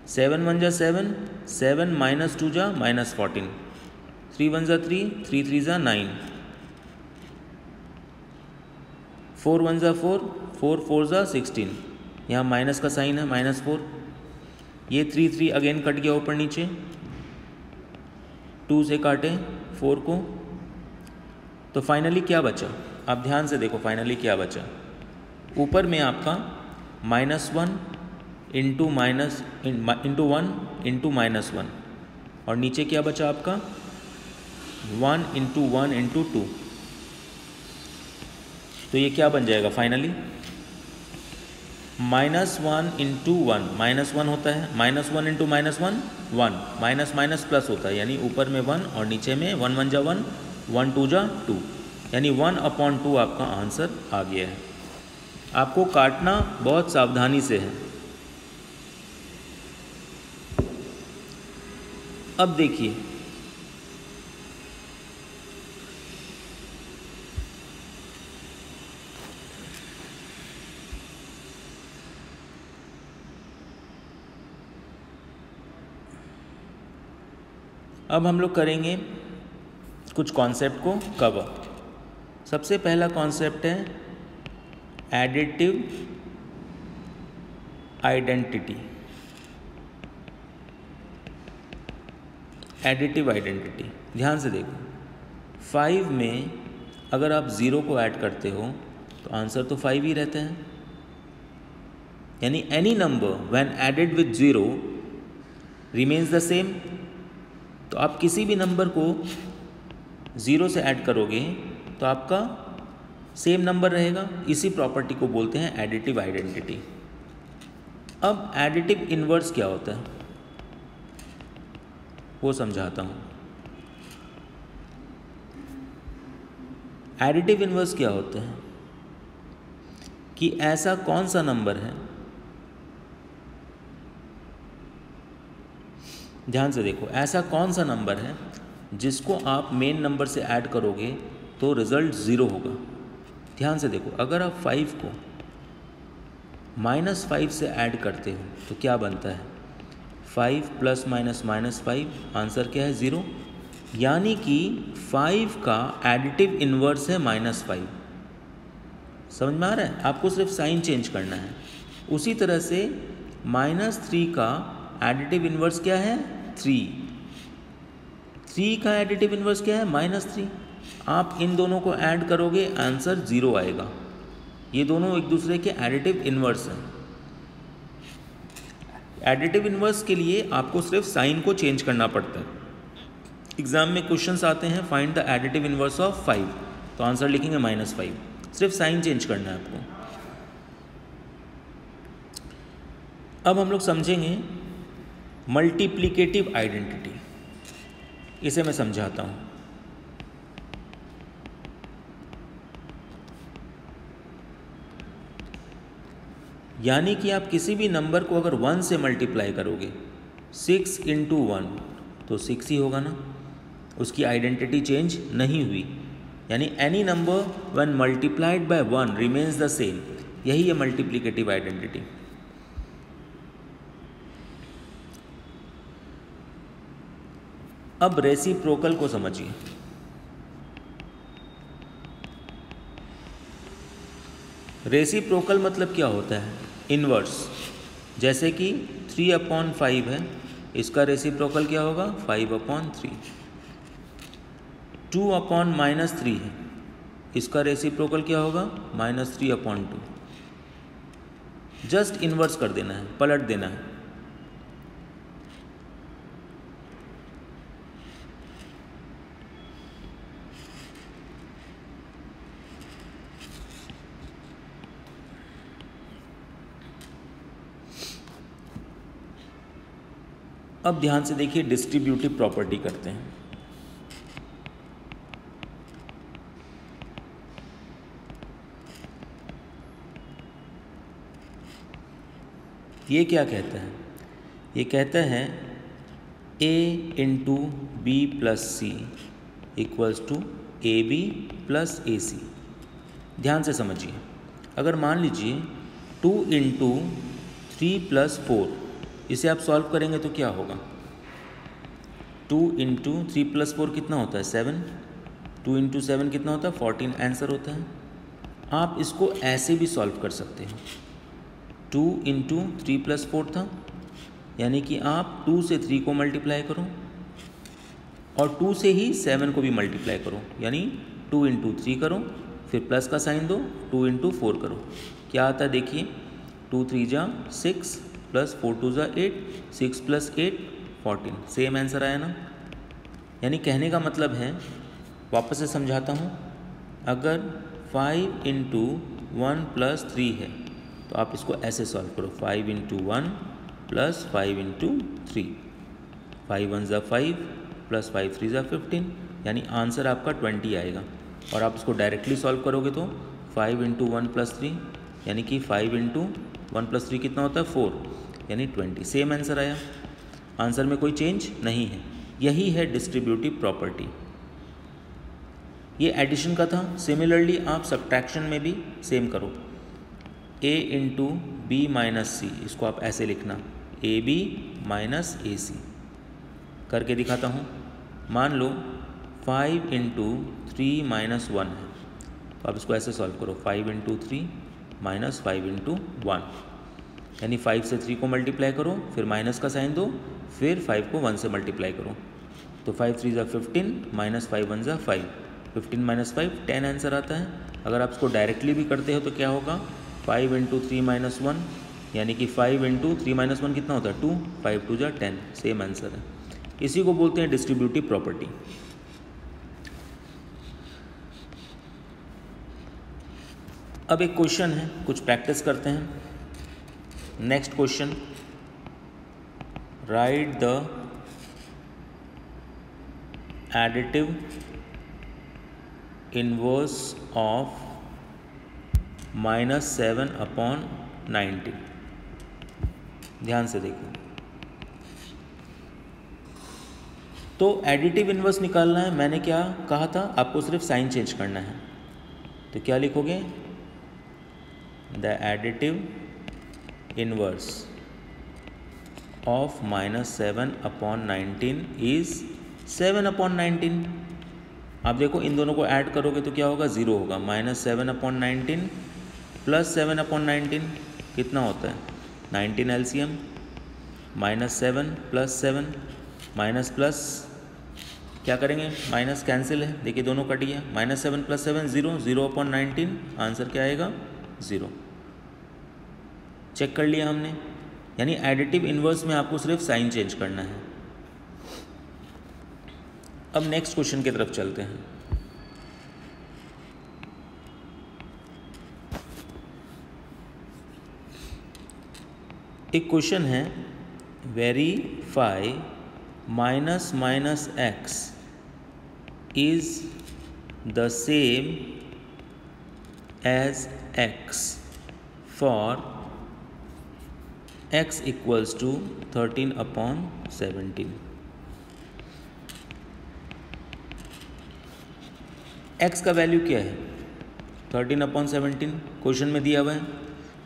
7 1 = 7, 7 -2 = -14, 3 1 = 3, 3 3 = 9, 4 1 = 4, 4 4 = 16, यहाँ माइनस का साइन है -4। ये 3 3 अगेन कट गया ऊपर नीचे, 2 से काटें 4 को, तो फाइनली क्या बचा, आप ध्यान से देखो फाइनली क्या बचा। ऊपर में आपका -1 इंटू 1 इंटू -1 और नीचे क्या बचा आपका 1 इंटू 1 इंटू 2। तो ये क्या बन जाएगा फाइनली -1 इंटू 1, -1 होता है, -1 इंटू -1 1, माइनस माइनस प्लस होता है, यानी ऊपर में 1 और नीचे में 1 1 = 1, 1 2 = 2, यानी 1/2 आपका आंसर आ गया है। आपको काटना बहुत सावधानी से है। अब देखिए अब हम लोग करेंगे कुछ कॉन्सेप्ट को कवर। सबसे पहला कॉन्सेप्ट है एडिटिव आइडेंटिटी। एडिटिव आइडेंटिटी, ध्यान से देखो, 5 में अगर आप 0 को ऐड करते हो तो आंसर तो 5 ही रहते हैं। यानी any number when added with 0 remains the same. तो आप किसी भी नंबर को 0 से ऐड करोगे तो आपका सेम नंबर रहेगा। इसी प्रॉपर्टी को बोलते हैं एडिटिव आइडेंटिटी। अब एडिटिव इन्वर्स क्या होता है वो समझाता हूँ। एडिटिव इन्वर्स क्या होता है कि ऐसा कौन सा नंबर है, ध्यान से देखो, ऐसा कौन सा नंबर है जिसको आप मेन नंबर से ऐड करोगे तो रिजल्ट 0 होगा। ध्यान से देखो, अगर आप 5 को -5 से ऐड करते हो तो क्या बनता है, 5 + -5, आंसर क्या है 0। यानी कि 5 का एडिटिव इन्वर्स है -5। समझ में आ रहा है? आपको सिर्फ साइन चेंज करना है। उसी तरह से -3 का एडिटिव इन्वर्स क्या है 3। 3 का एडिटिव इन्वर्स क्या है -3। आप इन दोनों को ऐड करोगे आंसर 0 आएगा। ये दोनों एक दूसरे के एडिटिव इन्वर्स हैं। एडिटिव इन्वर्स के लिए आपको सिर्फ साइन को चेंज करना पड़ता है। एग्जाम में क्वेश्चंस आते हैं find the additive inverse of 5, तो आंसर लिखेंगे -5, सिर्फ साइन चेंज करना है आपको। अब हम लोग समझेंगे मल्टीप्लिकेटिव आइडेंटिटी। इसे मैं समझाता हूँ। यानी कि आप किसी भी नंबर को अगर 1 से मल्टीप्लाई करोगे, 6 × 1 तो 6 ही होगा ना, उसकी आइडेंटिटी चेंज नहीं हुई। यानी any number when multiplied by 1 remains the same. यही है मल्टीप्लिकेटिव आइडेंटिटी। अब रेसिप्रोकल को समझिए। रेसिप्रोकल मतलब क्या होता है, इन्वर्स। जैसे कि 3/5 है, इसका रेसिप्रोकल क्या होगा 5/3। 2/-3 है, इसका रेसिप्रोकल क्या होगा -3/2। जस्ट इन्वर्स कर देना है, पलट देना है। अब ध्यान से देखिए, डिस्ट्रीब्यूटिव प्रॉपर्टी करते हैं। ये क्या कहता है, ये कहता है a × b + c = ab + ac। ध्यान से समझिए, अगर मान लीजिए 2 × 3 + 4, इसे आप सॉल्व करेंगे तो क्या होगा, 2 × 3 + 4 कितना होता है 7, 2 × 7 कितना होता है 14, आंसर होता है। आप इसको ऐसे भी सॉल्व कर सकते हैं, 2 × 3 + 4 था, यानी कि आप 2 से 3 को मल्टीप्लाई करो और 2 से ही 7 को भी मल्टीप्लाई करो, यानी 2 × 3 करो, फिर प्लस का साइन दो, 2 × 4 करो, क्या आता है देखिए, 2 × 3 = 6 + 4 × 2 = 8, 6 + 8 14, सेम आंसर आया ना। यानी कहने का मतलब है, वापस से समझाता हूँ, अगर 5 × 1 + 3 है तो आप इसको ऐसे सॉल्व करो, 5 × 1 + 5 × 3, 5 1 = 5 + 5 3 = 15, यानी आंसर आपका 20 आएगा। और आप इसको डायरेक्टली सॉल्व करोगे तो 5 × 1 + 3, यानी कि 5 × 1 + 3 कितना होता है 4, यानी 20, सेम आंसर आया। आंसर में कोई चेंज नहीं है। यही है डिस्ट्रीब्यूटिव प्रॉपर्टी। ये एडिशन का था। सिमिलरली आप सब्ट्रैक्शन में भी सेम करो, a × b - c, इसको आप ऐसे लिखना, ab - ac करके दिखाता हूँ। मान लो 5 × 3 - 1 है, तो आप इसको ऐसे सॉल्व करो, 5 × 3 - 5 × 1, यानी 5 से 3 को मल्टीप्लाई करो, फिर माइनस का साइन दो, फिर 5 को 1 से मल्टीप्लाई करो, तो 5 3 ज़ा 15 माइनस 5 1 ज़ा 5, 15 माइनस 5 10 आंसर आता है। अगर आप इसको डायरेक्टली भी करते हो तो क्या होगा, 5 इंटू 3 माइनस 1, यानी कि 5 इंटू 3 माइनस 1 कितना होता है 2, 5 2 ज़ा 10, सेम आंसर है। इसी को बोलते हैं डिस्ट्रीब्यूटिव प्रॉपर्टी। अब एक क्वेश्चन है, कुछ प्रैक्टिस करते हैं। Next question, right the additive inverse of -7/90। ध्यान से देखो, तो एडिटिव इनवर्स निकालना है। मैंने क्या कहा था, आपको सिर्फ साइन चेंज करना है। तो क्या लिखोगे, the additive inverse of -7/19 is 7/19। आप देखो इन दोनों को ऐड करोगे तो क्या होगा, 0 होगा। -7/19 प्लस 7/19 कितना होता है 19 एलसीएम, -7 प्लस 7 माइनस प्लस क्या करेंगे, माइनस कैंसिल है, देखिए दोनों कट गया। -7 प्लस 7 0, 0/19 आंसर क्या आएगा 0। चेक कर लिया हमने, यानी एडिटिव इनवर्स में आपको सिर्फ साइन चेंज करना है। अब नेक्स्ट क्वेश्चन की तरफ चलते हैं। एक क्वेश्चन है, verify minus minus X is the same as X for x equals to 13/17। x का वैल्यू क्या है 13/17, क्वेश्चन में दिया हुआ है।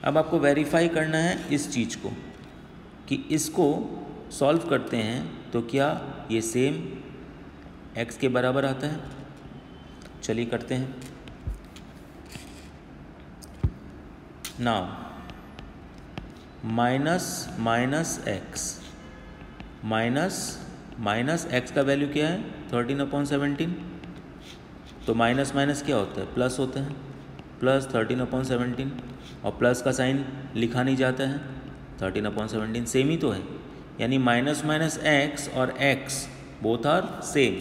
अब आपको वेरीफाई करना है इस चीज़ को कि इसको सॉल्व करते हैं तो क्या ये सेम x के बराबर आता है। चलिए करते हैं। Now minus minus x, minus x का वैल्यू क्या है 13/17, तो माइनस माइनस क्या होता है प्लस होता है, प्लस 13/17, और प्लस का साइन लिखा नहीं जाता है, 13/17 सेम ही तो है। यानी माइनस माइनस एक्स और X both are same,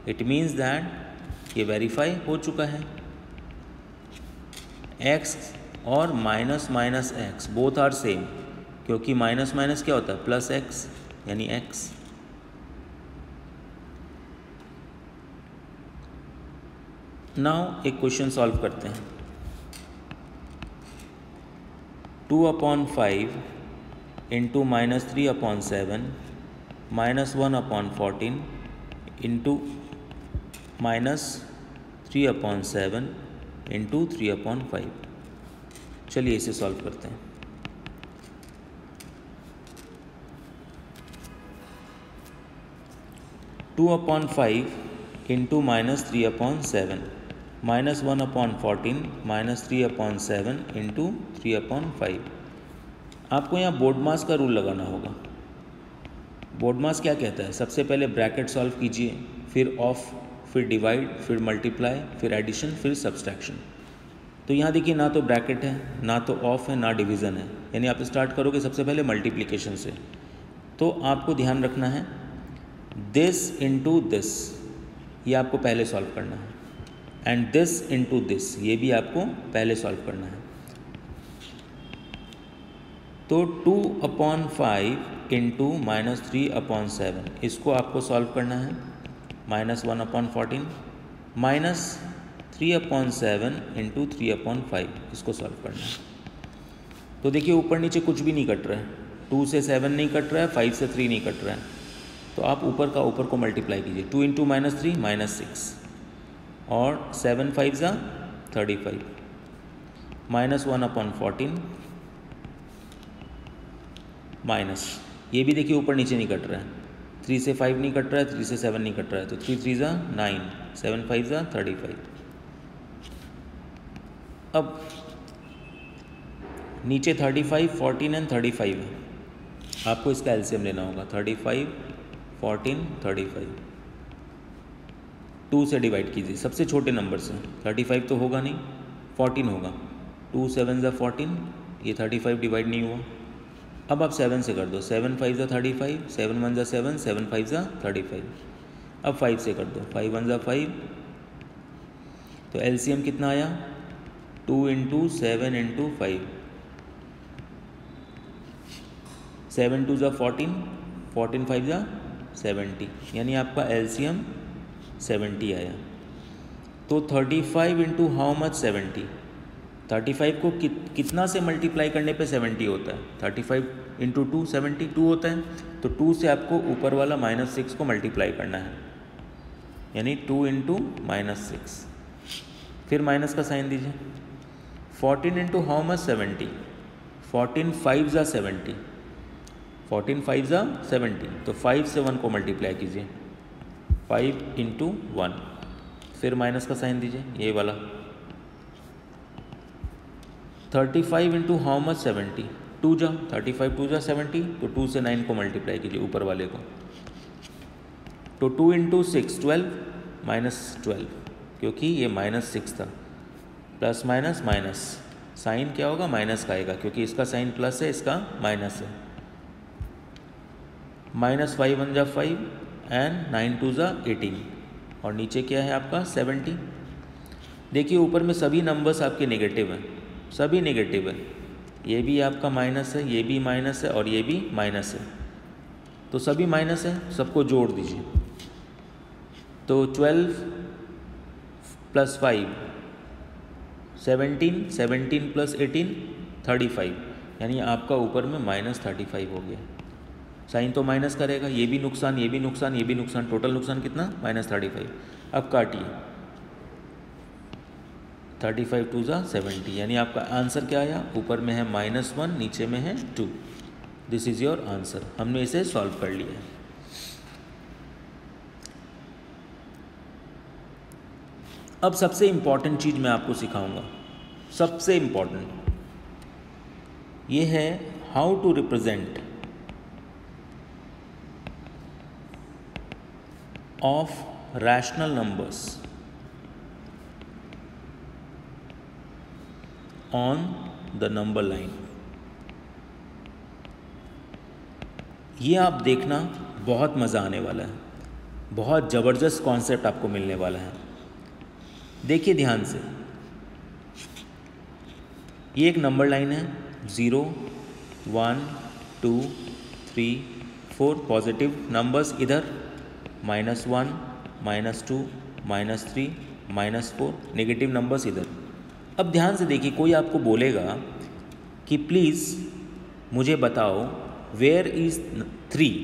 it means that ये वेरीफाई हो चुका है। एक्स और minus minus X both are same, क्योंकि माइनस माइनस क्या होता है प्लस एक्स, यानी एक्स। नाउ एक क्वेश्चन सॉल्व करते हैं। 2/5 इंटू -3/7 -1/14 इंटू -3/7 इंटू 3/5। चलिए इसे सॉल्व करते हैं। (2/5 इंटू -3/7 -1/14 -3/7 इंटू 3/5। आपको यहाँ बोर्ड मास का रूल लगाना होगा। बोर्ड मास क्या कहता है, सबसे पहले ब्रैकेट सॉल्व कीजिए, फिर ऑफ, फिर डिवाइड, फिर मल्टीप्लाई, फिर एडिशन, फिर सब्सट्रैक्शन। तो यहाँ देखिए ना तो ब्रैकेट है, ना तो ऑफ है, ना डिवीज़न है, यानी आप स्टार्ट करोगे सबसे पहले मल्टीप्लिकेशन से। तो आपको ध्यान रखना है दिस इंटू दिस, ये आपको पहले सॉल्व करना है, एंड दिस इंटू दिस, ये भी आपको पहले सॉल्व करना है। तो 2/5 इंटू -3/7 इसको आपको सॉल्व करना है, -1/14 -3/7 इंटू 3/5 इसको सॉल्व करना है। तो देखिए ऊपर नीचे कुछ भी नहीं कट रहा है, 2 से 7 नहीं कट रहा है, 5 से 3 नहीं कट रहा है, तो आप ऊपर को मल्टीप्लाई कीजिए। 2 इंटू -3 -6, और 7 5 ज़ा 35, -1/14 माइनस, ये भी देखिए ऊपर नीचे नहीं कट रहा है, 3 से 5 नहीं कट रहा है, 3 से 7 नहीं कट रहा है, तो 3 3 ज़ा 9, 7 5 ज़ा 35। अब नीचे 35, 14 एंड 35 है, आपको इसका एलसीएम लेना होगा। 35, 14, 35, 2 से डिवाइड कीजिए, सबसे छोटे नंबर से। 35 तो होगा नहीं, 14 होगा। 2 7 ज़ा 14, ये 35 डिवाइड नहीं हुआ। अब आप 7 से कर दो, 7 5 ज़ा 35, 7 1 ज़ा 7, 7 5 ज़ा 35। अब 5 से कर दो, 5 1 ज़ा 5, तो एलसीएम कितना आया? 2 इंटू 7 इंटू 5, 7 2 ज़ा 14, 14 5 ज़ा 70, यानी आपका एलसीएम 70 आया। तो 35 इंटू हाउ मच? 70। 35 को कितना से मल्टीप्लाई करने पे 70 होता है? 35 इंटू 2 72 होता है। तो 2 से आपको ऊपर वाला -6 को मल्टीप्लाई करना है, यानी 2 इंटू -6, फिर माइनस का साइन दीजिए। 14 इंटू हाउ मच? 70। 14 5 ज़ा 70, 14 5 ज़ा 70, तो 5 से 1 को मल्टीप्लाई कीजिए, 5 इंटू 1, फिर माइनस का साइन दीजिए, ये वाला। 35 इंटू हाउ मच? 70, 2 जा 35 2 जा 70, तो 2 से 9 को मल्टीप्लाई कीजिए ऊपर वाले को, तो 2 इंटू 6 12, -12, क्योंकि ये -6 था। प्लस माइनस माइनस, साइन क्या होगा? माइनस का आएगा, क्योंकि इसका साइन प्लस है, इसका माइनस है। -5 1 जा 5 एंड 9 2 जा 18, और नीचे क्या है आपका? 70। देखिए ऊपर में सभी नंबर्स आपके नेगेटिव हैं, सभी नेगेटिव है। ये भी आपका माइनस है, ये भी माइनस है, और ये भी माइनस है, तो सभी माइनस है, सबको जोड़ दीजिए। तो 12 प्लस 5 17, 17 प्लस 18 35, यानी आपका ऊपर में -35 हो गया। साइन तो माइनस करेगा, ये भी नुकसान, ये भी नुकसान, ये भी नुकसान, टोटल नुकसान कितना? -35। अब काटिए, 35 2 ज़ा 70, यानी आपका आंसर क्या आया? ऊपर में है -1, नीचे में है 2। This is your answer. हमने इसे सॉल्व कर लिया है। अब सबसे इम्पॉर्टेंट चीज़ मैं आपको सिखाऊंगा, सबसे इम्पॉर्टेंट ये है how to represent of rational numbers on the number line. ये आप देखना, बहुत मज़ा आने वाला है, बहुत ज़बरदस्त कॉन्सेप्ट आपको मिलने वाला है। देखिए ध्यान से, ये एक नंबर लाइन है, 0 1 2 3 4 पॉजिटिव नंबर्स इधर, -1 -2 -3 -4 नेगेटिव नंबर्स इधर। अब ध्यान से देखिए, कोई आपको बोलेगा कि प्लीज़ मुझे बताओ where is 3,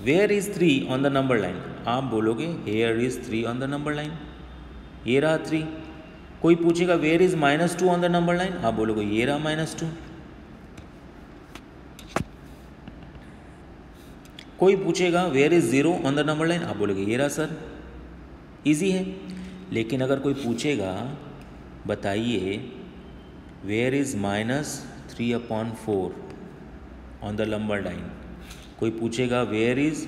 where is 3 on the number line. आप बोलोगे here is 3 on the number line, ये रहा 3। कोई पूछेगा where is -2 on the number line, आप बोलोगे ये रहा -2। कोई पूछेगा where is 0 on the number line, आप बोलोगे ये रहा सर। इजी है। लेकिन अगर कोई पूछेगा बताइए where is -3/4 on the number line, कोई पूछेगा where is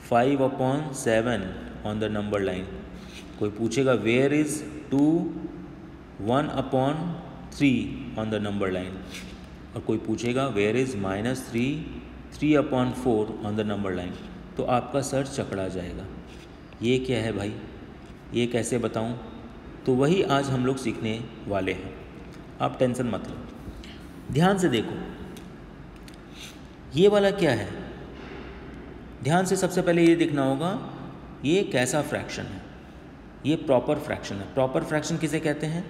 5/7 on the number line, कोई पूछेगा where is 1/3 on the number line, और कोई पूछेगा where is -3/4 on the number line, तो आपका सर चकरा जाएगा। ये क्या है भाई, ये कैसे बताऊं? तो वही आज हम लोग सीखने वाले हैं, आप टेंशन मत लो। ध्यान से देखो, ये वाला क्या है? ध्यान से सबसे पहले ये देखना होगा ये कैसा फ्रैक्शन है। ये प्रॉपर फ्रैक्शन है। प्रॉपर फ्रैक्शन किसे कहते हैं?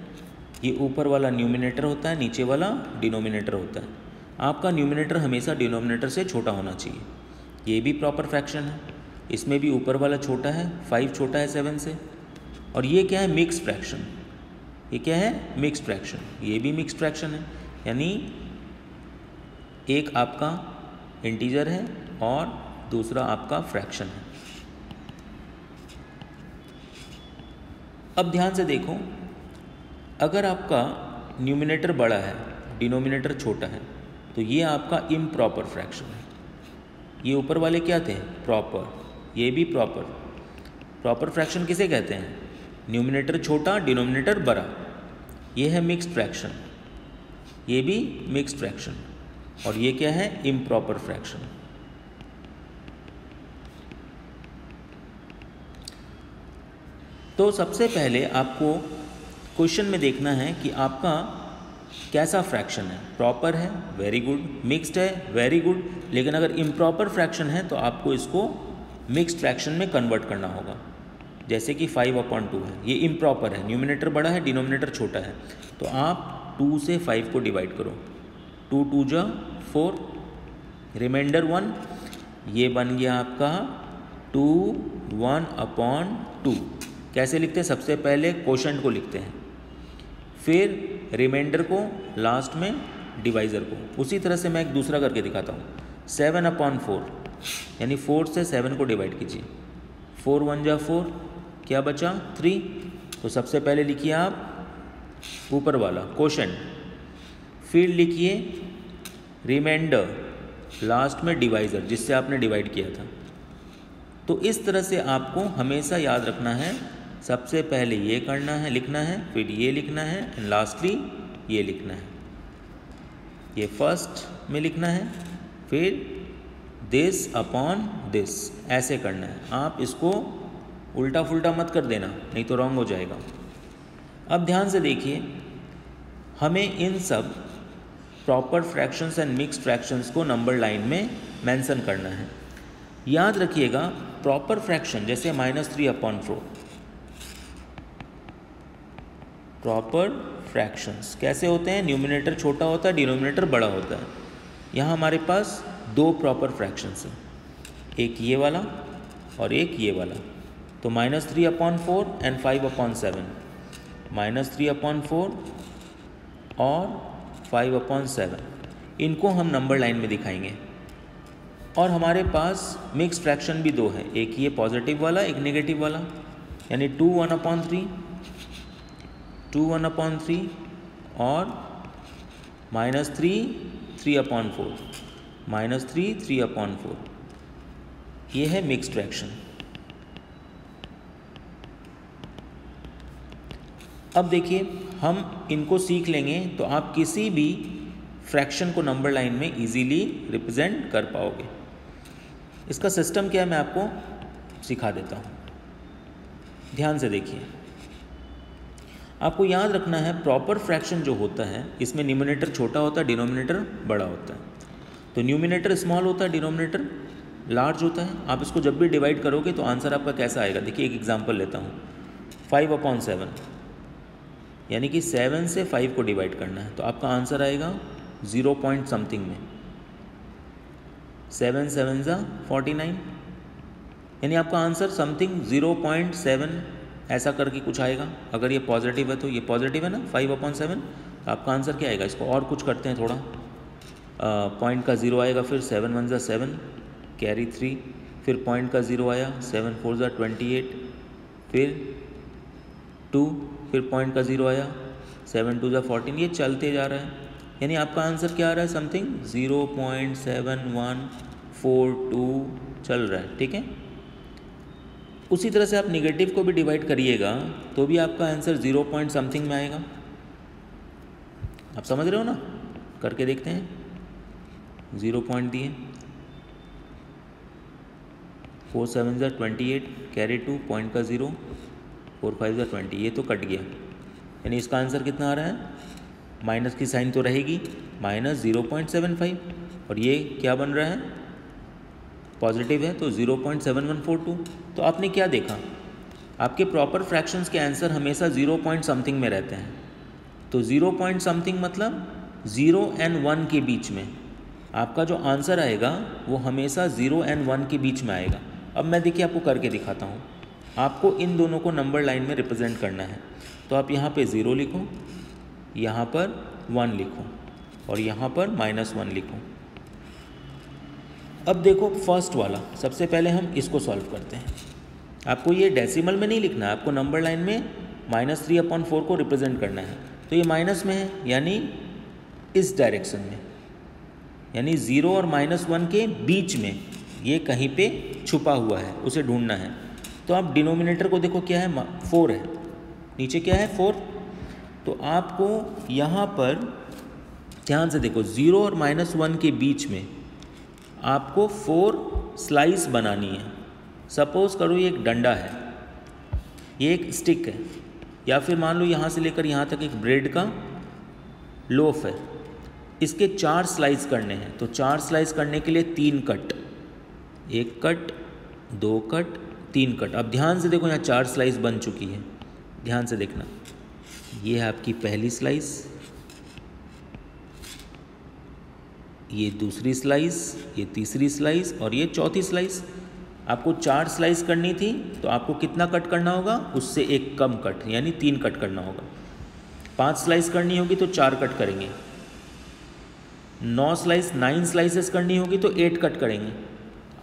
ये ऊपर वाला न्यूमिनेटर होता है, नीचे वाला डिनोमिनेटर होता है। आपका न्यूमिनेटर हमेशा डिनोमिनेटर से छोटा होना चाहिए। ये भी प्रॉपर फ्रैक्शन है, इसमें भी ऊपर वाला छोटा है, 5 छोटा है 7 से। और ये क्या है? Mix fraction. ये क्या है? Mix fraction. ये भी मिक्स फ्रैक्शन है, यानी एक आपका इंटीजर है और दूसरा आपका फ्रैक्शन है। अब ध्यान से देखो, अगर आपका न्यूमिनेटर बड़ा है, डिनोमिनेटर छोटा है, तो ये आपका इम्प्रॉपर फ्रैक्शन है। ये ऊपर वाले क्या थे? प्रॉपर, ये भी प्रॉपर। प्रॉपर फ्रैक्शन किसे कहते हैं? न्यूमिनेटर छोटा, डिनोमिनेटर बड़ा। ये है मिक्स्ड फ्रैक्शन, ये भी मिक्स्ड फ्रैक्शन, और ये क्या है? Improper fraction. तो सबसे पहले आपको क्वेश्चन में देखना है कि आपका कैसा फ्रैक्शन है। प्रॉपर है, वेरी गुड। मिक्स्ड है, वेरी गुड। लेकिन अगर इम्प्रॉपर फ्रैक्शन है तो आपको इसको मिक्स्ड फ्रैक्शन में कन्वर्ट करना होगा। जैसे कि 5/2 है, ये इम्प्रॉपर है, न्यूमिनेटर बड़ा है, डिनोमिनेटर छोटा है, तो आप 2 से 5 को डिवाइड करो। 2 2 जा 4, रिमाइंडर 1, ये बन गया आपका 2 1/2। कैसे लिखते हैं? सबसे पहले कोशेंट को लिखते हैं, फिर रिमाइंडर को, लास्ट में डिवाइज़र को। उसी तरह से मैं एक दूसरा करके दिखाता हूँ। 7/4, यानी 4 से 7 को डिवाइड कीजिए। 4 1 जा 4, क्या बचा? 3। तो सबसे पहले लिखिए आप ऊपर वाला कोशेंट, फिर लिखिए रिमाइंडर, लास्ट में डिवाइज़र जिससे आपने डिवाइड किया था। तो इस तरह से आपको हमेशा याद रखना है, सबसे पहले ये करना है, लिखना है, फिर ये लिखना है, एंड लास्टली ये लिखना है। ये फर्स्ट में लिखना है, फिर दिस अपॉन दिस, ऐसे करना है। आप इसको उल्टा फुल्टा मत कर देना, नहीं तो रॉन्ग हो जाएगा। अब ध्यान से देखिए, हमें इन सब proper fractions and mixed fractions को नंबर लाइन में मेंशन करना है। याद रखिएगा, प्रॉपर फ्रैक्शन जैसे -3/4, प्रॉपर फ्रैक्शंस कैसे होते हैं? न्यूमिनेटर छोटा होता है, डिनोमिनेटर बड़ा होता है। यहाँ हमारे पास 2 प्रॉपर फ्रैक्शंस हैं, एक ये वाला और एक ये वाला। तो -3/4 एंड 5/7, -3/4 और 5/7, इनको हम नंबर लाइन में दिखाएंगे। और हमारे पास मिक्स फ्रैक्शन भी 2 है, एक ये पॉजिटिव वाला, एक नेगेटिव वाला, यानी 2 1/3, 2 1/3 और -3 3/4, -3 3/4, ये है मिक्स्ड फ्रैक्शन। अब देखिए, हम इनको सीख लेंगे तो आप किसी भी फ्रैक्शन को नंबर लाइन में इजीली रिप्रेजेंट कर पाओगे। इसका सिस्टम क्या है मैं आपको सिखा देता हूँ, ध्यान से देखिए। आपको याद रखना है, प्रॉपर फ्रैक्शन जो होता है इसमें न्यूमिनेटर छोटा होता है, डिनोमिनेटर बड़ा होता है। तो न्यूमिनेटर स्मॉल होता है, डिनोमिनेटर लार्ज होता है। आप इसको जब भी डिवाइड करोगे तो आंसर आपका कैसा आएगा? देखिए, एक एग्जांपल लेता हूँ। 5/7, यानी कि 7 से 5 को डिवाइड करना है, तो आपका आंसर आएगा 0 पॉइंट समथिंग में। 7 7 जा 49, यानी आपका आंसर समथिंग 0.7 ऐसा करके कुछ आएगा। अगर ये पॉजिटिव है तो ये पॉजिटिव है ना, 5/7, तो आपका आंसर क्या आएगा? इसको और कुछ करते हैं थोड़ा, पॉइंट का 0 आएगा, फिर 7 1 जा 7, कैरी 3, फिर पॉइंट का 0 आया, 7 4 जा 28, फिर 2, फिर पॉइंट का 0 आया, 7 2 जा 14, ये चलते जा रहा है। यानी आपका आंसर क्या आ रहा है? समथिंग 0.7142 चल रहा है, ठीक है। उसी तरह से आप निगेटिव को भी डिवाइड करिएगा तो भी आपका आंसर 0 पॉइंट समथिंग में आएगा। आप समझ रहे हो ना? करके देखते हैं। 0 पॉइंट दिए, 4 7 जा 28, कैरी 2, पॉइंट का 0, 4 5 जा 20, ये तो कट गया। यानी इसका आंसर कितना आ रहा है? माइनस की साइन तो रहेगी, -0.75, और ये क्या बन रहा है? पॉजिटिव है, तो 0.7142। तो आपने क्या देखा? आपके प्रॉपर फ्रैक्शंस के आंसर हमेशा 0 पॉइंट समथिंग में रहते हैं। तो 0 पॉइंट समथिंग मतलब 0 and 1 के बीच में आपका जो आंसर आएगा वो हमेशा 0 and 1 के बीच में आएगा। अब मैं देखिए आपको करके दिखाता हूँ। आपको इन दोनों को नंबर लाइन में रिप्रेजेंट करना है। तो आप यहाँ पे 0 लिखो, यहाँ पर 1 लिखो और यहाँ पर -1 लिखो। अब देखो फर्स्ट वाला, सबसे पहले हम इसको सॉल्व करते हैं। आपको ये डेसिमल में नहीं लिखना है, आपको नंबर लाइन में -3/4 को रिप्रेजेंट करना है। तो ये माइनस में है, यानी इस डायरेक्शन में, यानी 0 और -1 के बीच में ये कहीं पे छुपा हुआ है, उसे ढूंढना है। तो आप डिनोमिनेटर को देखो क्या है, 4 है, नीचे क्या है 4। तो आपको यहाँ पर ध्यान से देखो 0 और -1 के बीच में आपको 4 स्लाइस बनानी है। सपोज़ करो ये एक डंडा है, ये एक स्टिक है, या फिर मान लो यहाँ से लेकर यहाँ तक एक ब्रेड का लोफ है, इसके 4 स्लाइस करने हैं। तो 4 स्लाइस करने के लिए 3 कट, 1 कट, 2 कट, 3 कट। अब ध्यान से देखो यहाँ 4 स्लाइस बन चुकी है, ध्यान से देखना। ये है आपकी पहली स्लाइस, ये दूसरी स्लाइस, ये तीसरी स्लाइस और ये चौथी स्लाइस। आपको 4 स्लाइस करनी थी तो आपको कितना कट करना होगा, उससे एक कम कट, यानी 3 कट करना होगा। 5 स्लाइस करनी होगी तो 4 कट करेंगे। 9 स्लाइसेस करनी होगी तो 8 कट करेंगे।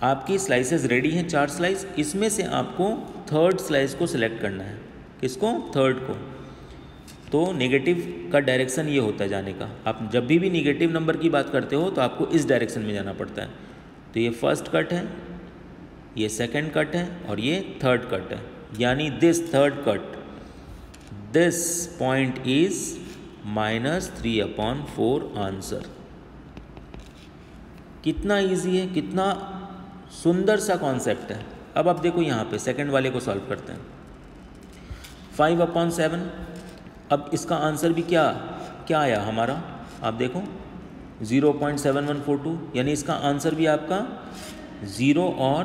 आपकी स्लाइसेस रेडी हैं 4 स्लाइस। इसमें से आपको थर्ड स्लाइस को सिलेक्ट करना है। किसको? थर्ड को। तो नेगेटिव का डायरेक्शन ये होता है जाने का। आप जब भी नेगेटिव नंबर की बात करते हो तो आपको इस डायरेक्शन में जाना पड़ता है। तो ये फर्स्ट कट है, ये सेकंड कट है और ये थर्ड कट है, यानी this third cut, this point is -3/4 answer. कितना इजी है, कितना सुंदर सा कॉन्सेप्ट है। अब आप देखो यहाँ पे सेकंड वाले को सॉल्व करते हैं। 5/7। अब इसका आंसर भी क्या आया हमारा, आप देखो 0.7142, यानी इसका आंसर भी आपका 0 और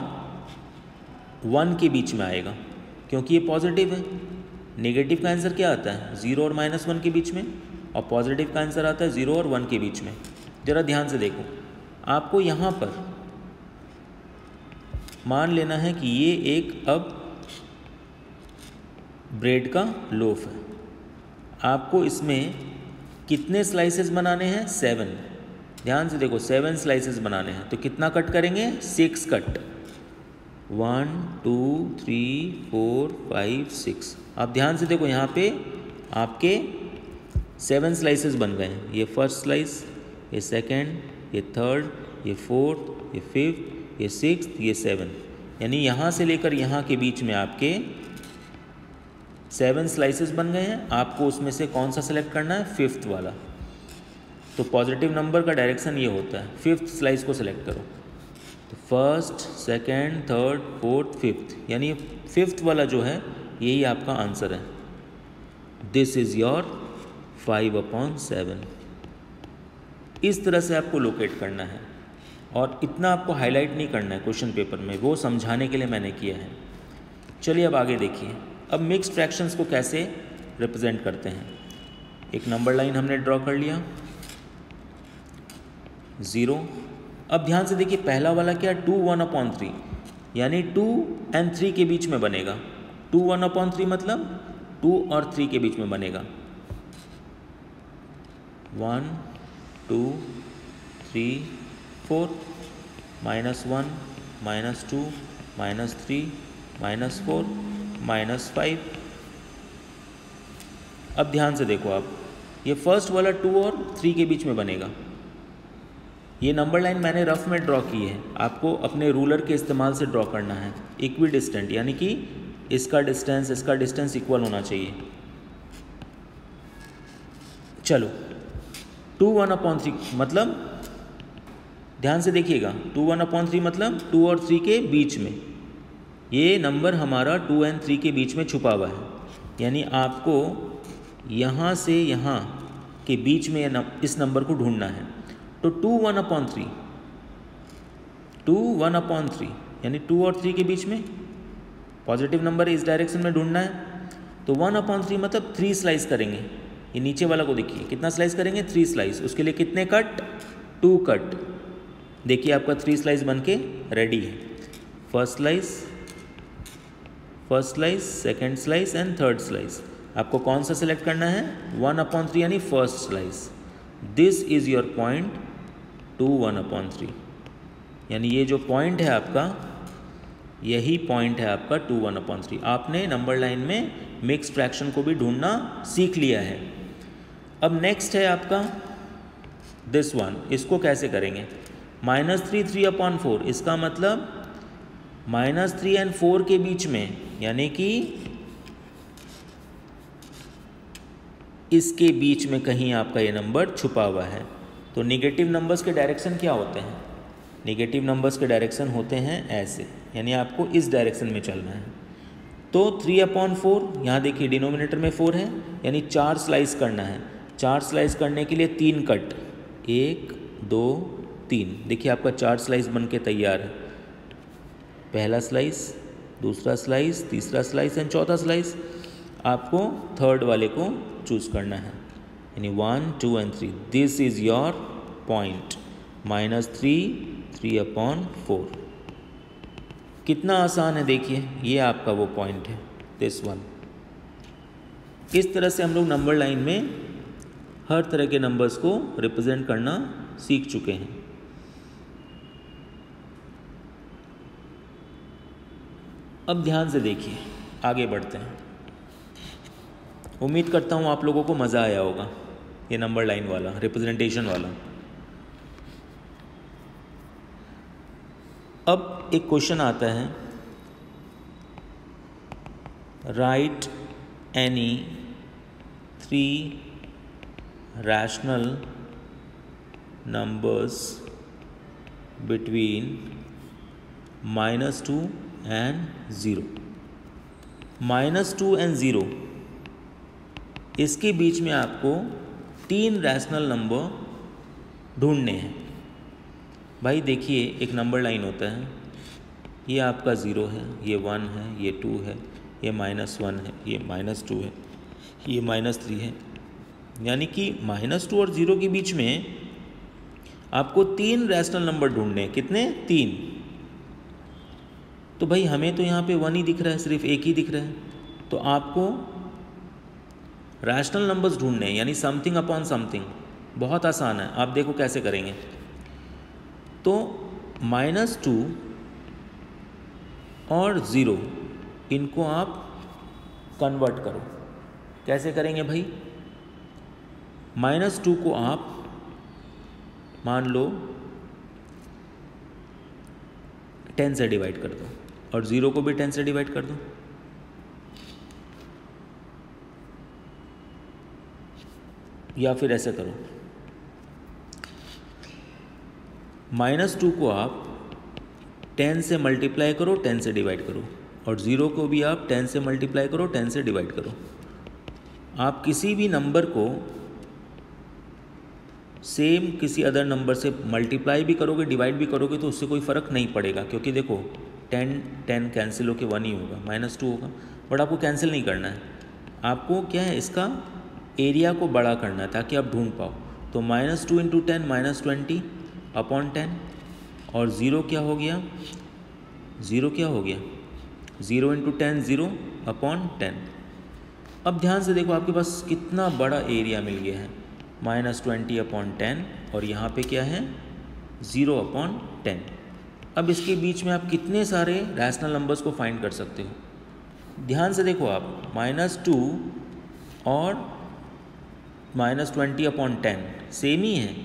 1 के बीच में आएगा, क्योंकि ये पॉजिटिव है। नेगेटिव का आंसर क्या आता है? 0 और -1 के बीच में, और पॉजिटिव का आंसर आता है 0 और 1 के बीच में। ज़रा ध्यान से देखो, आपको यहाँ पर मान लेना है कि ये एक अब ब्रेड का लोफ है। आपको इसमें कितने स्लाइसेस बनाने हैं? 7। ध्यान से देखो 7 स्लाइसेस बनाने हैं, तो कितना कट करेंगे? 6 कट। 1 2 3 4 5 6। आप ध्यान से देखो यहाँ पे आपके 7 स्लाइसेस बन गए हैं। ये फर्स्ट स्लाइस, ये सेकंड, ये थर्ड, ये फोर्थ, ये फिफ्थ, ये सिक्स्थ, ये 7। यानी यहाँ से लेकर यहाँ के बीच में आपके 7 स्लाइसेस बन गए हैं। आपको उसमें से कौन सा सेलेक्ट करना है? 5th वाला। तो पॉजिटिव नंबर का डायरेक्शन ये होता है, 5th स्लाइस को सिलेक्ट करो। तो first, second, third, fourth, 5th, यानी 5th वाला जो है यही आपका आंसर है। This is your 5/7। इस तरह से आपको लोकेट करना है, और इतना आपको हाईलाइट नहीं करना है क्वेश्चन पेपर में, वो समझाने के लिए मैंने किया है। चलिए अब आगे देखिए। अब मिक्स्ड फ्रैक्शंस को कैसे रिप्रेजेंट करते हैं। एक नंबर लाइन हमने ड्रॉ कर लिया, 0। अब ध्यान से देखिए पहला वाला क्या, 2 1/3, यानी 2 और 3 के बीच में बनेगा। 2 1/3 मतलब 2 और 3 के बीच में बनेगा। 1 2 3 4, -1 -2 -3 -4 -5। अब ध्यान से देखो आप, ये फर्स्ट वाला 2 और 3 के बीच में बनेगा। ये नंबर लाइन मैंने रफ में ड्रॉ की है, आपको अपने रूलर के इस्तेमाल से ड्रॉ करना है। इक्वी डिस्टेंट, यानी कि इसका डिस्टेंस इक्वल होना चाहिए। चलो 2 1/3 मतलब, ध्यान से देखिएगा, 2 1/3 मतलब 2 और 3 के बीच में। ये नंबर हमारा 2 और 3 के बीच में छुपा हुआ है, यानी आपको यहाँ से यहाँ के बीच में इस नंबर को ढूंढना है। तो 2 1/3, 2 1/3 यानी 2 और 3 के बीच में पॉजिटिव नंबर इस डायरेक्शन में ढूंढना है। तो 1/3 मतलब 3 स्लाइस करेंगे। ये नीचे वाला को देखिए, कितना स्लाइस करेंगे? 3 स्लाइस। उसके लिए कितने कट? 2 कट। देखिए आपका 3 स्लाइस बन के रेडी है। First slice, second slice and third slice. आपको कौन सा सिलेक्ट करना है? 1/3 यानी first slice. This is your point 2 1/3, यानी ये जो पॉइंट है आपका, यही पॉइंट है आपका 2 1/3। आपने नंबर लाइन में मिक्स फ्रैक्शन को भी ढूंढना सीख लिया है। अब नेक्स्ट है आपका दिस वन। इसको कैसे करेंगे? -3 3/4, इसका मतलब -3 और 4 के बीच में, यानी कि इसके बीच में कहीं आपका ये नंबर छुपा हुआ है। तो निगेटिव नंबर्स के डायरेक्शन क्या होते हैं? निगेटिव नंबर्स के डायरेक्शन होते हैं ऐसे, यानी आपको इस डायरेक्शन में चलना है। तो 3/4, यहाँ देखिए डिनोमिनेटर में 4 है, यानी 4 स्लाइस करना है। 4 स्लाइस करने के लिए 3 कट, 1 2 3, देखिए आपका 4 स्लाइस बन के तैयार है। पहला स्लाइस, दूसरा स्लाइस, तीसरा स्लाइस एंड चौथा स्लाइस। आपको थर्ड वाले को चूज़ करना है, यानी 1 2 and 3। This is your point, -3/4। कितना आसान है देखिए, ये आपका वो पॉइंट है, दिस वन। इस तरह से हम लोग नंबर लाइन में हर तरह के नंबर्स को रिप्रेजेंट करना सीख चुके हैं। अब ध्यान से देखिए, आगे बढ़ते हैं। उम्मीद करता हूँ आप लोगों को मज़ा आया होगा ये नंबर लाइन वाला, रिप्रेजेंटेशन वाला। अब एक क्वेश्चन आता है, right any 3 rational numbers between -2 and 0। -2 and 0, इसके बीच में आपको 3 रैशनल नंबर ढूंढने हैं। भाई देखिए, एक नंबर लाइन होता है, ये आपका 0 है, ये 1 है, ये 2 है, ये -1 है, ये -2 है, ये -3 है। यानी कि -2 और 0 के बीच में आपको 3 रैशनल नंबर ढूंढने हैं। कितने? 3। तो भाई हमें तो यहाँ पे 1 ही दिख रहा है, सिर्फ एक ही दिख रहा है। तो आपको रैशनल नंबर्स ढूंढने हैं, यानी समथिंग अपॉन समथिंग। बहुत आसान है, आप देखो कैसे करेंगे। तो -2 और 0, इनको आप कन्वर्ट करो। कैसे करेंगे भाई? -2 को आप मान लो 10 से डिवाइड कर दो, और 0 को भी 10 से डिवाइड कर दो। या फिर ऐसे करो, -2 को आप 10 से मल्टीप्लाई करो, 10 से डिवाइड करो, और 0 को भी आप 10 से मल्टीप्लाई करो, 10 से डिवाइड करो। आप किसी भी नंबर को सेम किसी अदर नंबर से मल्टीप्लाई भी करोगे, डिवाइड भी करोगे, तो उससे कोई फ़र्क नहीं पड़ेगा, क्योंकि देखो 10 कैंसिल होके 1 ही होगा, -2 होगा। बट आपको कैंसिल नहीं करना है, आपको क्या है, इसका एरिया को बड़ा करना है ताकि आप ढूंढ पाओ। तो -2 × 10 -20/10, और 0 क्या हो गया? 0 क्या हो गया? 0 × 10 0/10। अब ध्यान से देखो, आपके पास कितना बड़ा एरिया मिल गया है, -20/10, और यहाँ पे क्या है? 0/10। अब इसके बीच में आप कितने सारे रैशनल नंबर्स को फाइंड कर सकते हो। ध्यान से देखो आप, -2 और -20/10 सेम ही है।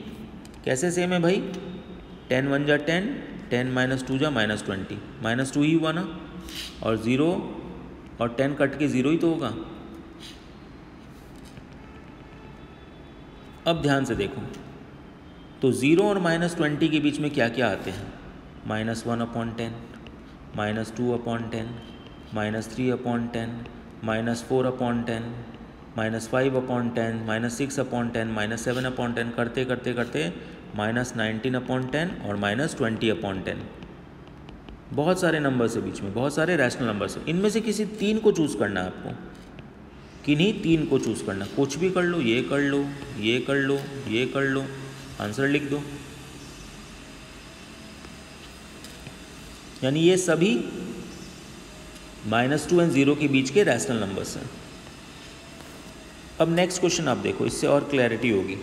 कैसे सेम है भाई? 10 1 जा 10, 10 -2 जा -20, -2 ही हुआ ना, और 0 और 10 कट के 0 ही तो होगा। अब ध्यान से देखो, तो 0 और -20 के बीच में क्या क्या आते हैं? -1/10, -2/10, -3/10, -4/10, -5/10, -6/10, -7/10, करते करते करते -19/10 और -20/10। बहुत सारे नंबर्स है बीच में, बहुत सारे रैशनल नंबर्स है। इनमें से किसी 3 को चूज़ करना है आपको, किन्हीं 3 को चूज़ करना। कुछ भी कर लो, ये कर लो, ये कर लो, ये कर लो, आंसर लिख दो। यानी ये सभी -2 और 0 के बीच के रैशनल नंबर्स हैं। अब नेक्स्ट क्वेश्चन आप देखो, इससे और क्लैरिटी होगी।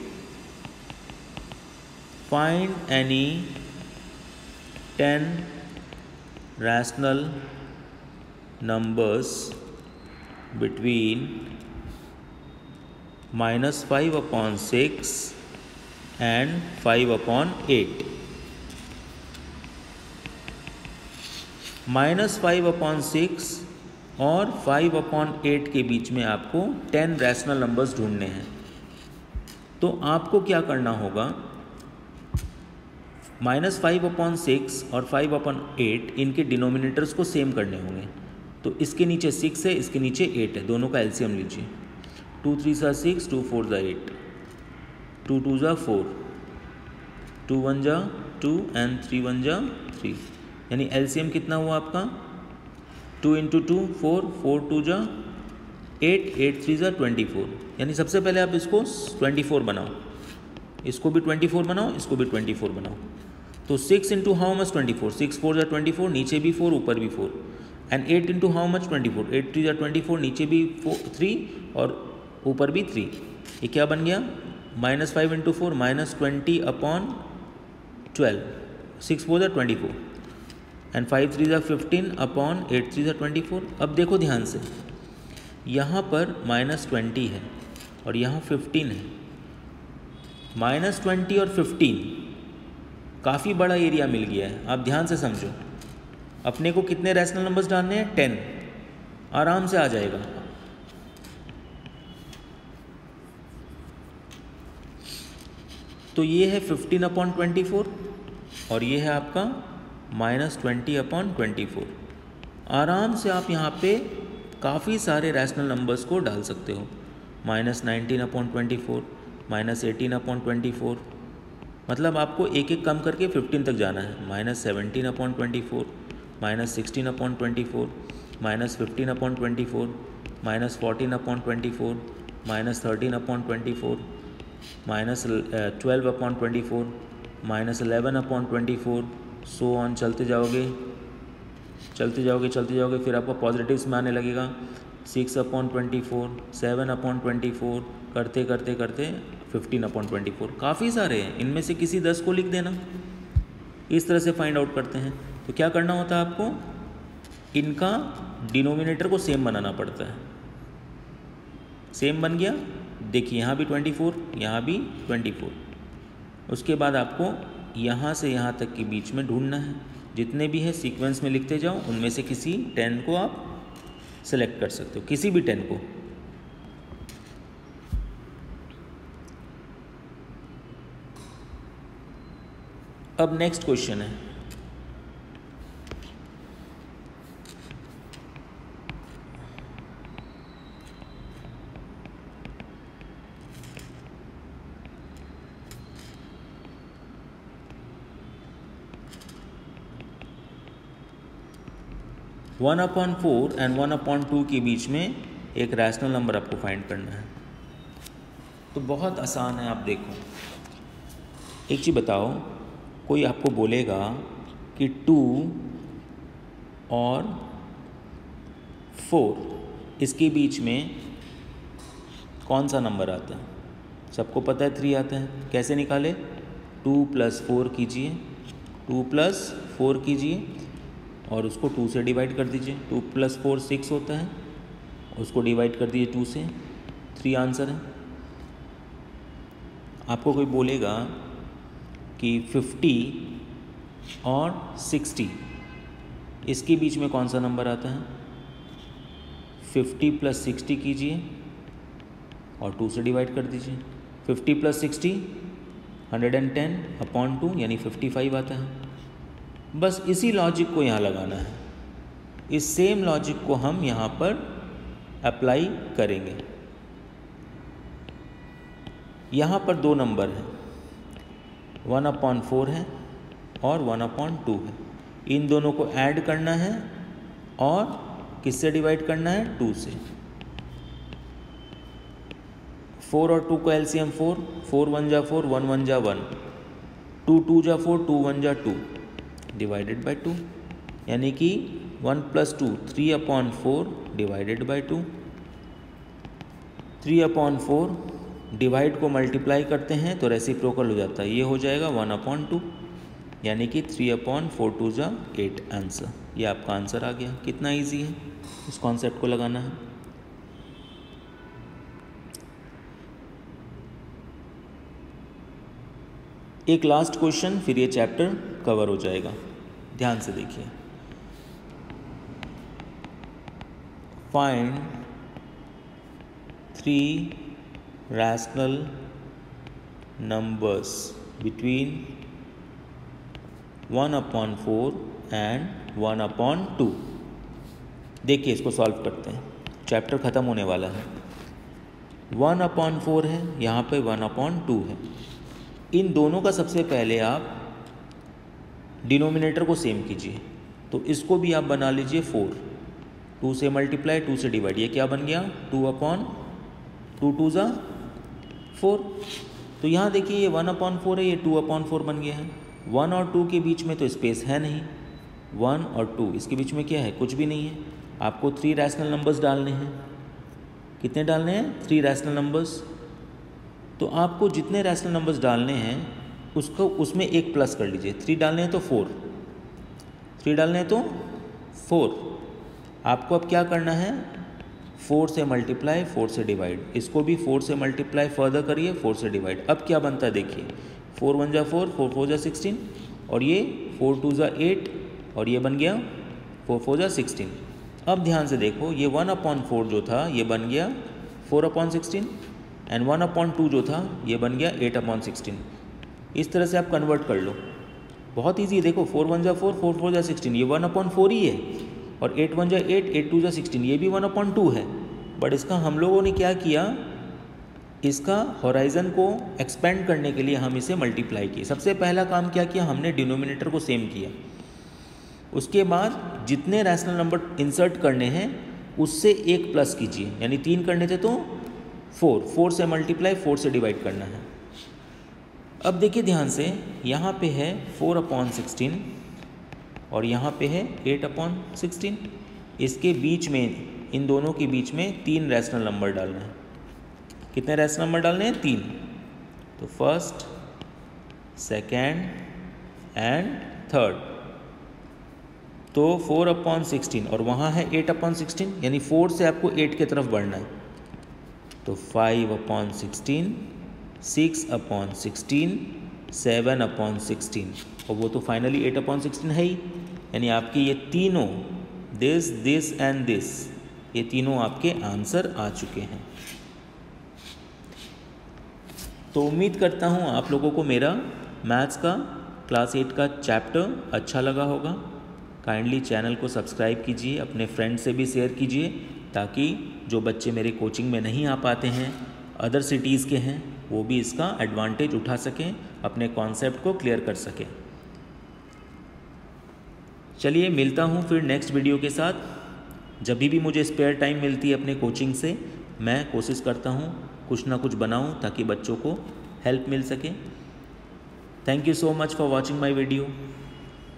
Find any 10 rational numbers between -5/6 and 5/8। -5/6 और 5/8 के बीच में आपको 10 रैशनल नंबर्स ढूंढने हैं। तो आपको क्या करना होगा, -5/6 और 5/8 इनके डिनोमिनेटर्स को सेम करने होंगे। तो इसके नीचे 6 है, इसके नीचे 8 है, दोनों का एलसीएम लीजिए। 2 3 6, 2 4 8, 2 2 4, 2 1 2 एंड 3 1 3, यानी एलसीएम कितना हुआ आपका 2 × 2 4, 4 2 8, 8 3 24। यानी सबसे पहले आप इसको 24 बनाओ, इसको भी 24 बनाओ, इसको भी 24 बनाओ। तो 6 × हाउ मच 24, 6 4 24, नीचे भी 4 ऊपर भी 4, एंड 8 × हाउ मच 24, 8 3 24, नीचे भी 3 और ऊपर भी 3। ये क्या बन गया, -5 × 4 -20/12, 6 4 24 एंड 5 3 15/8 3 24। अब देखो ध्यान से, यहाँ पर -20 है और यहाँ 15 है। -20 और 15 काफ़ी बड़ा एरिया मिल गया है। आप ध्यान से समझो, अपने को कितने रैशनल नंबर्स डालने हैं, 10, आराम से आ जाएगा। तो ये है 15/24 और ये है आपका -20/24। आराम से आप यहाँ पे काफ़ी सारे रैशनल नंबर्स को डाल सकते हो। -19/24, -18/24, मतलब आपको एक एक कम करके 15 तक जाना है। -17/24, -16/24, -15/24, -14/24, -13/24, -12/24, -11/24, सो ऑन, चलते जाओगे चलते जाओगे चलते जाओगे, फिर आपको पॉजिटिव्स में आने लगेगा। 6/24, 7/24, करते करते करते 15/24। काफ़ी सारे हैं, इनमें से किसी 10 को लिख देना। इस तरह से फाइंड आउट करते हैं। तो क्या करना होता है आपको, इनका डिनोमिनेटर को सेम बनाना पड़ता है। सेम बन गया, देखिए यहाँ भी 24, यहाँ भी 24। उसके बाद आपको यहाँ से यहाँ तक के बीच में ढूंढना है। जितने भी है सीक्वेंस में लिखते जाओ, उनमें से किसी 10 को आप सेलेक्ट कर सकते हो, किसी भी 10 को। अब नेक्स्ट क्वेश्चन है, वन अपॉन 4 एंड 1/2 के बीच में एक रैशनल नंबर आपको फाइंड करना है। तो बहुत आसान है, आप देखो। एक चीज़ बताओ, कोई आपको बोलेगा कि 2 और 4 इसके बीच में कौन सा नंबर आता है? सबको पता है 3 आता है। कैसे निकाले? 2 + 4 कीजिए, 2 + 4 कीजिए और उसको 2 से डिवाइड कर दीजिए। 2 + 4 6 होता है, उसको डिवाइड कर दीजिए 2 से, 3 आंसर है। आपको कोई बोलेगा कि 50 और 60 इसके बीच में कौन सा नंबर आता है? 50 + 60 कीजिए और 2 से डिवाइड कर दीजिए। 50 + 60 110/2 यानी 55 आता है। बस इसी लॉजिक को यहाँ लगाना है। इस सेम लॉजिक को हम यहाँ पर अप्लाई करेंगे। यहाँ पर 2 नंबर हैं, 1/4 है और 1/2 है। इन दोनों को ऐड करना है और किससे डिवाइड करना है? 2 से। 4 और 2 को एलसीएम 4, 4 1 = 4, 1 1 = 1, 2 2 = 4, 2 1 = 2, डिवाइडेड बाई 2, यानी कि 1 + 2 3/4 डिवाइडेड बाई 2। 3/4 डिवाइड को मल्टीप्लाई करते हैं तो रेसिप्रोकल हो जाता है, ये हो जाएगा 1/2, यानी कि 3/4 2 = 8 आंसर। ये आपका आंसर आ गया। कितना इजी है, इस कॉन्सेप्ट को लगाना है। एक लास्ट क्वेश्चन, फिर ये चैप्टर कवर हो जाएगा। ध्यान से देखिए। Find 3 rational numbers between 1/4 and 1/2। देखिए इसको सॉल्व करते हैं, चैप्टर ख़त्म होने वाला है। 1/4 है, यहाँ पे 1/2 है। इन दोनों का सबसे पहले आप डिनोमिनेटर को सेम कीजिए, तो इसको भी आप बना लीजिए 4। 2 से मल्टीप्लाई, 2 से डिवाइड, ये क्या बन गया 2/2, 2 ज़ा 4। तो यहाँ देखिए ये 1/4 है, ये 2/4 बन गया है। 1 और 2 के बीच में तो स्पेस है नहीं, 1 और 2 इसके बीच में क्या है, कुछ भी नहीं है। आपको 3 रैशनल नंबर्स डालने हैं। कितने डालने हैं, 3 रैशनल नंबर्स। तो आपको जितने रैशनल नंबर्स डालने हैं उसको उसमें एक प्लस कर लीजिए। 3 डालने हैं तो 4, 3 डालने हैं तो 4। आपको अब क्या करना है, 4 से मल्टीप्लाई, 4 से डिवाइड। इसको भी 4 से मल्टीप्लाई फर्दर करिए, 4 से डिवाइड। अब क्या बनता है देखिए, 4 1 जा 4, 4 4 जा 16, और ये 4 2 जा 8, और ये बन गया 4 4 जा 16। अब ध्यान से देखो, ये 1/4 जो था ये बन गया 4/16, एंड 1/2 जो था ये बन गया 8/16। इस तरह से आप कन्वर्ट कर लो, बहुत ईजी है। देखो 4 1 जा 4, 4 4 जा 16, ये 1/4 ही है, और 8 1 जा 8, 8 2 जा 16, ये भी 1/2 है। बट इसका हम लोगों ने क्या किया, इसका होराइज़न को एक्सपेंड करने के लिए हम इसे मल्टीप्लाई किए। सबसे पहला काम क्या किया, हमने डिनोमिनेटर को सेम किया। उसके बाद जितने रैशनल नंबर इंसर्ट करने हैं उससे एक प्लस कीजिए, यानी 3 करने थे तो 4, 4 से मल्टीप्लाई, 4 से डिवाइड करना है। अब देखिए ध्यान से, यहाँ पे है 4/16 और यहाँ पे है 8/16। इसके बीच में, इन दोनों के बीच में 3 रैशनल नंबर डालना है। कितने रैशनल नंबर डालने हैं, 3। तो फर्स्ट, सेकेंड एंड थर्ड। तो 4/16 और वहाँ है 8/16, यानी 4 से आपको 8 की तरफ बढ़ना है। तो 5/16, 6/16, 7/16, और वो तो फाइनली 8/16 है ही। यानी आपके ये तीनों, दिस एंड दिस, ये तीनों आपके आंसर आ चुके हैं। तो उम्मीद करता हूँ आप लोगों को मेरा मैथ्स का क्लास 8 का चैप्टर अच्छा लगा होगा। काइंडली चैनल को सब्सक्राइब कीजिए, अपने फ्रेंड से भी शेयर कीजिए, ताकि जो बच्चे मेरे कोचिंग में नहीं आ पाते हैं, अदर सिटीज़ के हैं, वो भी इसका एडवांटेज उठा सकें, अपने कॉन्सेप्ट को क्लियर कर सकें। चलिए मिलता हूँ फिर नेक्स्ट वीडियो के साथ। जब भी मुझे स्पेयर टाइम मिलती है अपने कोचिंग से, मैं कोशिश करता हूँ कुछ ना कुछ बनाऊँ ताकि बच्चों को हेल्प मिल सके। Thank you so much for watching my video.